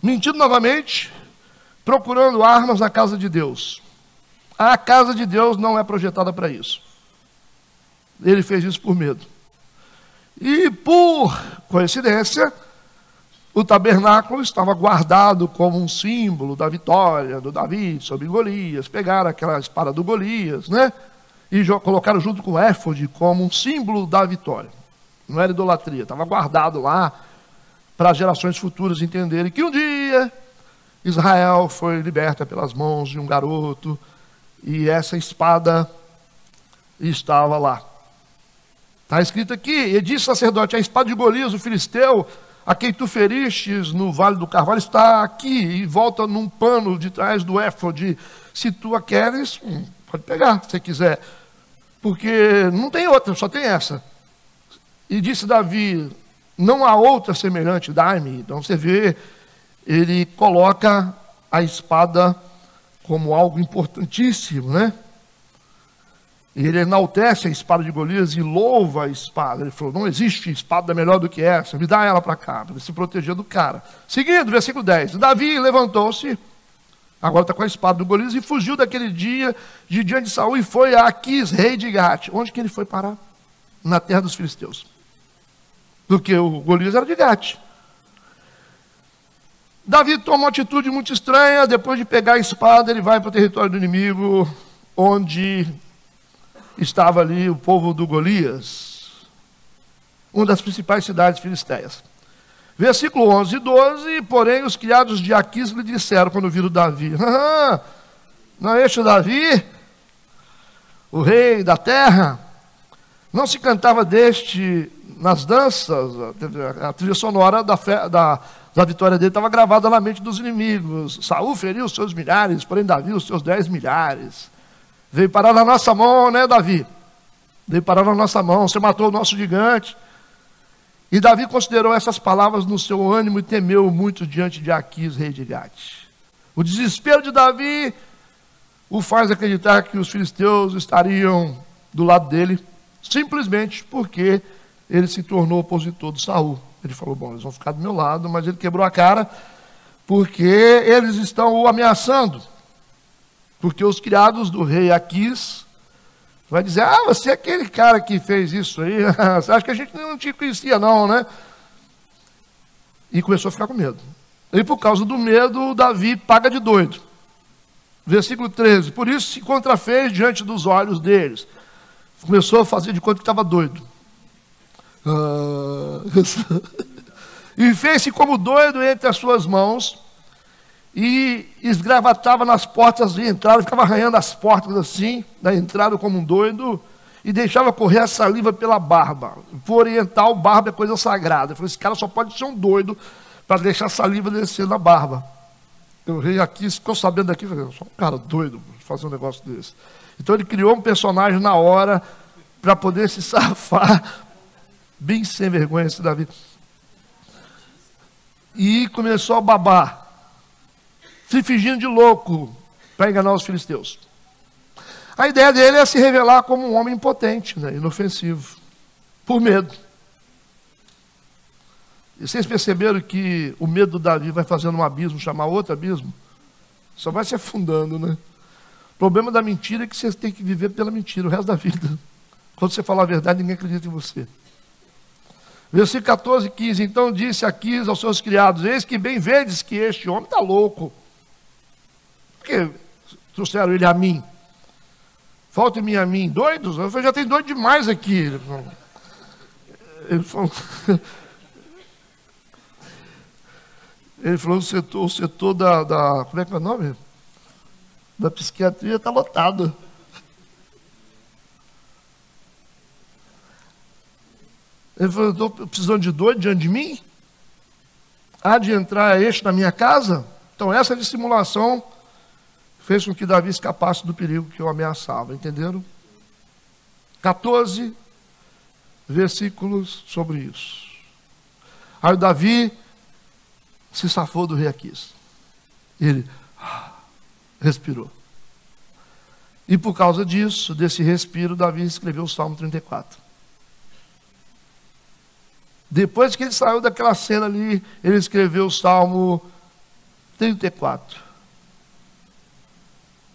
Mentindo novamente, procurando armas na casa de Deus. A casa de Deus não é projetada para isso. Ele fez isso por medo. E por coincidência, o tabernáculo estava guardado como um símbolo da vitória do Davi sobre Golias. Pegaram aquela espada do Golias, né? E colocaram junto com o éfode como um símbolo da vitória. Não era idolatria, estava guardado lá para as gerações futuras entenderem que um dia Israel foi liberta pelas mãos de um garoto e essa espada estava lá. Está escrito aqui: e disse o sacerdote: a espada de Golias, o filisteu, a quem tu feristes no Vale do Carvalho, está aqui, e volta num pano de trás do éfode. Se tu a queres, pode pegar, se quiser, porque não tem outra, só tem essa. E disse Davi: não há outra semelhante, dai-me. Então você vê, ele coloca a espada como algo importantíssimo, né? Ele enaltece a espada de Golias e louva a espada. Ele falou: não existe espada melhor do que essa, me dá ela para cá, para se proteger do cara. Seguindo, versículo 10. Davi levantou-se, agora está com a espada do Golias, e fugiu daquele dia de diante de Saul e foi a Aquis, rei de Gate. Onde que ele foi parar? Na terra dos filisteus. Porque o Golias era de Gate. Davi toma uma atitude muito estranha. Depois de pegar a espada, ele vai para o território do inimigo, onde estava ali o povo do Golias, uma das principais cidades filisteias. Versículo 11 e 12, porém os criados de Aquis lhe disseram, quando viram Davi: não é este Davi, o rei da terra? Não se cantava deste nas danças? A trilha sonora da vitória dele estava gravada na mente dos inimigos. Saul feriu os seus milhares, porém Davi os seus 10 milhares. Veio parar na nossa mão, né, Davi? Veio parar na nossa mão, você matou o nosso gigante. E Davi considerou essas palavras no seu ânimo e temeu muito diante de Aquis, rei de Gate. O desespero de Davi o faz acreditar que os filisteus estariam do lado dele, simplesmente porque ele se tornou opositor de Saul. Ele falou: bom, eles vão ficar do meu lado, mas ele quebrou a cara, porque eles estão o ameaçando. Porque os criados do rei Aquis vai dizer: você é aquele cara que fez isso aí, você acha que a gente não te conhecia não, né? E começou a ficar com medo. E por causa do medo, Davi paga de doido. Versículo 13, por isso se contrafez diante dos olhos deles. Começou a fazer de conta que estava doido. E fez-se como doido entre as suas mãos, e esgravatava nas portas de entrada, ficava arranhando as portas assim, da entrada como um doido, e deixava correr a saliva pela barba. Por oriental, barba é coisa sagrada. Eu falei: esse cara só pode ser um doido para deixar a saliva descer na barba. O rei aqui ficou sabendo daqui, falei: só um cara doido fazer um negócio desse. Então ele criou um personagem na hora para poder se safar, bem sem vergonha esse Davi. E começou a babar, se fingindo de louco para enganar os filisteus. A ideia dele é se revelar como um homem impotente, né, inofensivo, por medo. E vocês perceberam que o medo do Davi vai fazendo um abismo chamar outro abismo? Só vai se afundando, né? O problema da mentira é que você tem que viver pela mentira o resto da vida. Quando você fala a verdade, ninguém acredita em você. Versículo 14 e 15. Então disse Aquis aos seus criados: eis que bem vedes que este homem está louco. Por que trouxeram ele a mim? Falta-me a mim, doidos? Eu falei, já tem doido demais aqui. Ele falou, o setor da como é que é o nome? Da psiquiatria está lotado. Ele falou, estou precisando de doido diante de mim? Há de entrar este na minha casa? Então essa dissimulação fez com que Davi escapasse do perigo que o ameaçava, entenderam? 14 versículos sobre isso. Aí o Davi se safou do rei Aquis. Ele respirou. E por causa disso, desse respiro, Davi escreveu o Salmo 34. Depois que ele saiu daquela cena ali, ele escreveu o Salmo 34.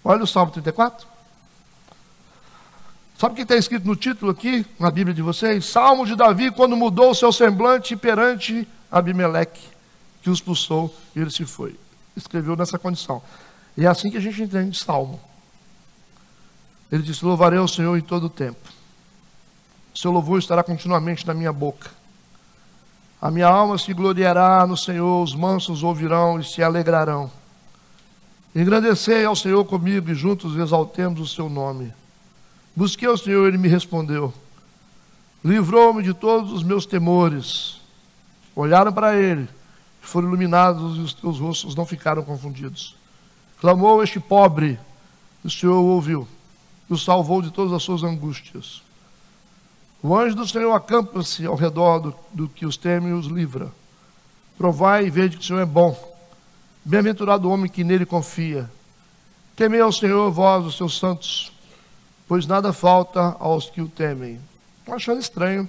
Olha o Salmo 34. Sabe o que está escrito no título aqui, na Bíblia de vocês? Salmo de Davi, quando mudou o seu semblante perante Abimeleque, que o expulsou, e ele se foi. Escreveu nessa condição. E é assim que a gente entende Salmo. Ele disse, louvarei ao Senhor em todo o tempo. Seu louvor estará continuamente na minha boca. A minha alma se gloriará no Senhor, os mansos ouvirão e se alegrarão. Engrandecei ao Senhor comigo e juntos exaltemos o seu nome. Busquei ao Senhor, ele me respondeu. Livrou-me de todos os meus temores. Olharam para ele, foram iluminados e os teus rostos não ficaram confundidos. Clamou este pobre, o Senhor o ouviu, e o salvou de todas as suas angústias. O anjo do Senhor acampa-se ao redor do que os teme e os livra. Provai e vede que o Senhor é bom. Bem-aventurado o homem que nele confia. Temei ao Senhor, vós, os seus santos, pois nada falta aos que o temem. Estou achando estranho,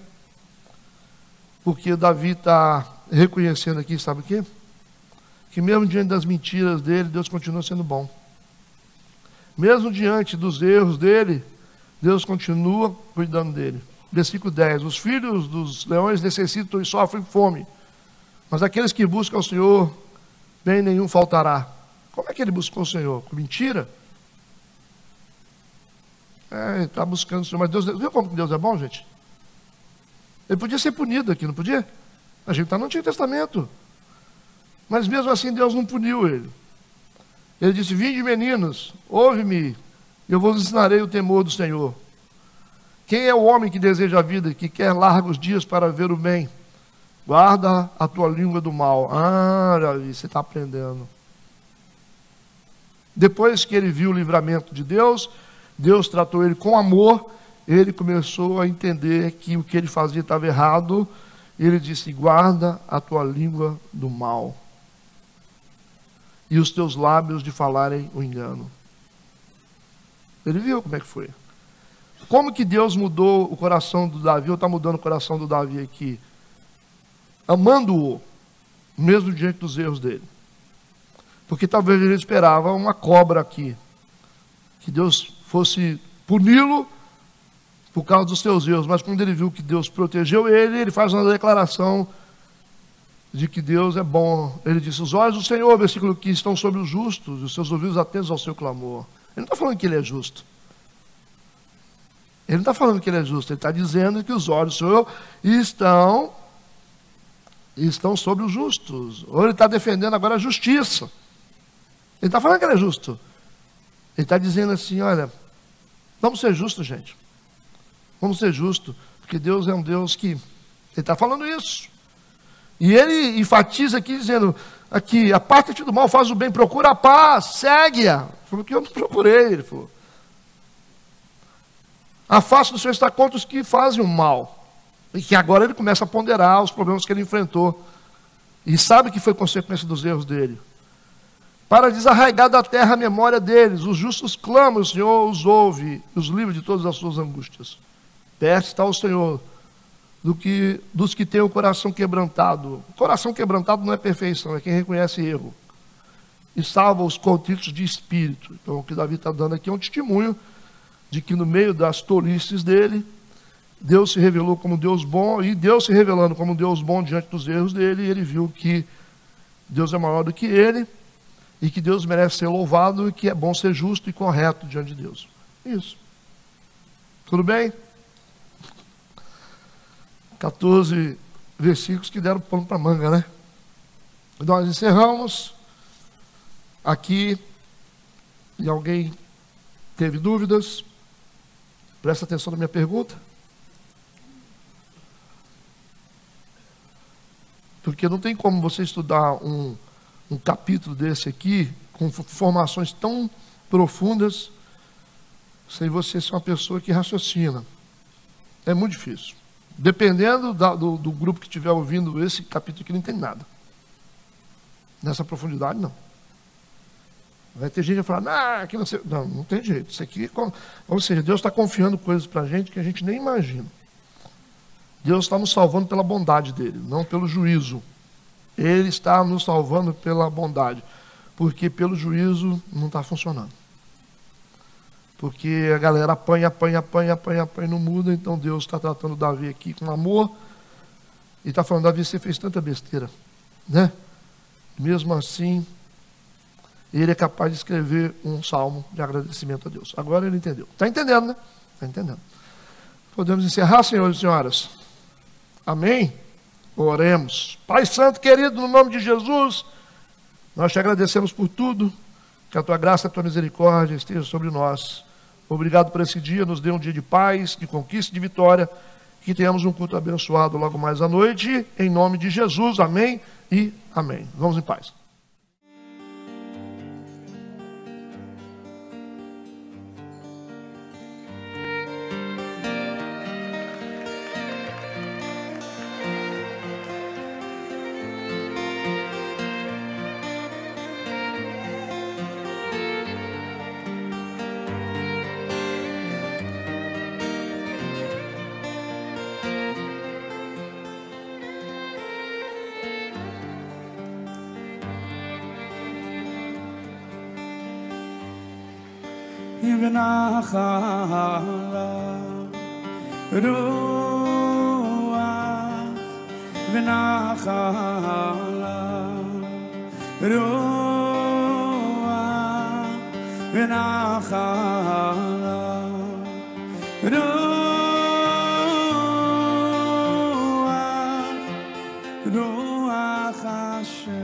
porque Davi está reconhecendo aqui, sabe o quê? Que mesmo diante das mentiras dele, Deus continua sendo bom. Mesmo diante dos erros dele, Deus continua cuidando dele. Versículo 10. Os filhos dos leões necessitam e sofrem fome, mas aqueles que buscam o Senhor, bem nenhum faltará. Como é que ele buscou o Senhor? Com mentira? Ele está buscando o Senhor, mas Deus, viu como Deus é bom, gente? Ele podia ser punido aqui, não podia? A gente está no Antigo Testamento. Mas mesmo assim Deus não puniu ele. Ele disse, vinde meninos, ouve-me, eu vos ensinarei o temor do Senhor. Quem é o homem que deseja a vida, que quer largos dias para ver o bem? Guarda a tua língua do mal. Davi, você está aprendendo. Depois que ele viu o livramento de Deus, Deus tratou ele com amor, ele começou a entender que o que ele fazia estava errado. Ele disse, guarda a tua língua do mal e os teus lábios de falarem o engano. Ele viu como é que foi. Como que Deus mudou o coração do Davi, ou está mudando o coração do Davi aqui? Amando-o, mesmo diante dos erros dele. Porque talvez ele esperava uma cobra aqui, que Deus fosse puni-lo por causa dos seus erros, mas quando ele viu que Deus protegeu ele, ele faz uma declaração de que Deus é bom. Ele disse, os olhos do Senhor, versículo 15, estão sobre os justos, e os seus ouvidos atentos ao seu clamor. Ele não está falando que ele é justo. Ele não está falando que ele é justo, ele está dizendo que os olhos do Senhor estão sobre os justos. Ou ele está defendendo agora a justiça. Ele está falando que ele é justo. Ele está dizendo assim, olha, vamos ser justos, gente. Vamos ser justos, porque Deus é um Deus que... Ele está falando isso. E ele enfatiza aqui, dizendo, aqui, aparta-te do mal, faz o bem, procura a paz, segue-a. Falou que eu não procurei, ele falou. Afasta do Senhor está contra os que fazem o mal. E que agora ele começa a ponderar os problemas que ele enfrentou. E sabe que foi consequência dos erros dele. Para desarraigar da terra a memória deles, os justos clamam, o Senhor os ouve, e os livra de todas as suas angústias. Perto está o Senhor dos que têm o coração quebrantado. O coração quebrantado não é perfeição, é quem reconhece erro. E salva os contritos de espírito. Então o que Davi está dando aqui é um testemunho de que no meio das tolices dele, Deus se revelou como Deus bom, e Deus se revelando como Deus bom diante dos erros dele, ele viu que Deus é maior do que ele, e que Deus merece ser louvado, e que é bom ser justo e correto diante de Deus. Isso. Tudo bem? 14 versículos que deram pano para manga, né? Nós encerramos aqui. E alguém teve dúvidas? Presta atenção na minha pergunta. Porque não tem como você estudar um capítulo desse aqui, com informações tão profundas, sem você ser uma pessoa que raciocina. É muito difícil. Dependendo do grupo que estiver ouvindo esse capítulo aqui, não tem nada. Nessa profundidade, não. Vai ter gente que vai falar, aqui não sei. Não, não tem jeito. Isso aqui, ou seja, Deus está confiando coisas para a gente que a gente nem imagina. Deus está nos salvando pela bondade dele, não pelo juízo. Ele está nos salvando pela bondade. Porque pelo juízo não está funcionando. Porque a galera apanha, não muda. Então Deus está tratando Davi aqui com amor. E está falando, Davi, você fez tanta besteira, né? Mesmo assim, ele é capaz de escrever um salmo de agradecimento a Deus. Agora ele entendeu. Está entendendo, né? Está entendendo. Podemos encerrar, senhores e senhoras? Amém? Oremos. Pai Santo, querido, no nome de Jesus, nós te agradecemos por tudo. Que a tua graça e a tua misericórdia estejam sobre nós. Obrigado por esse dia. Nos dê um dia de paz, de conquista, de vitória. Que tenhamos um culto abençoado logo mais à noite. Em nome de Jesus. Amém e amém. Vamos em paz. ונחלה רוח ונחלה רוח ונחלה רוח רוח השם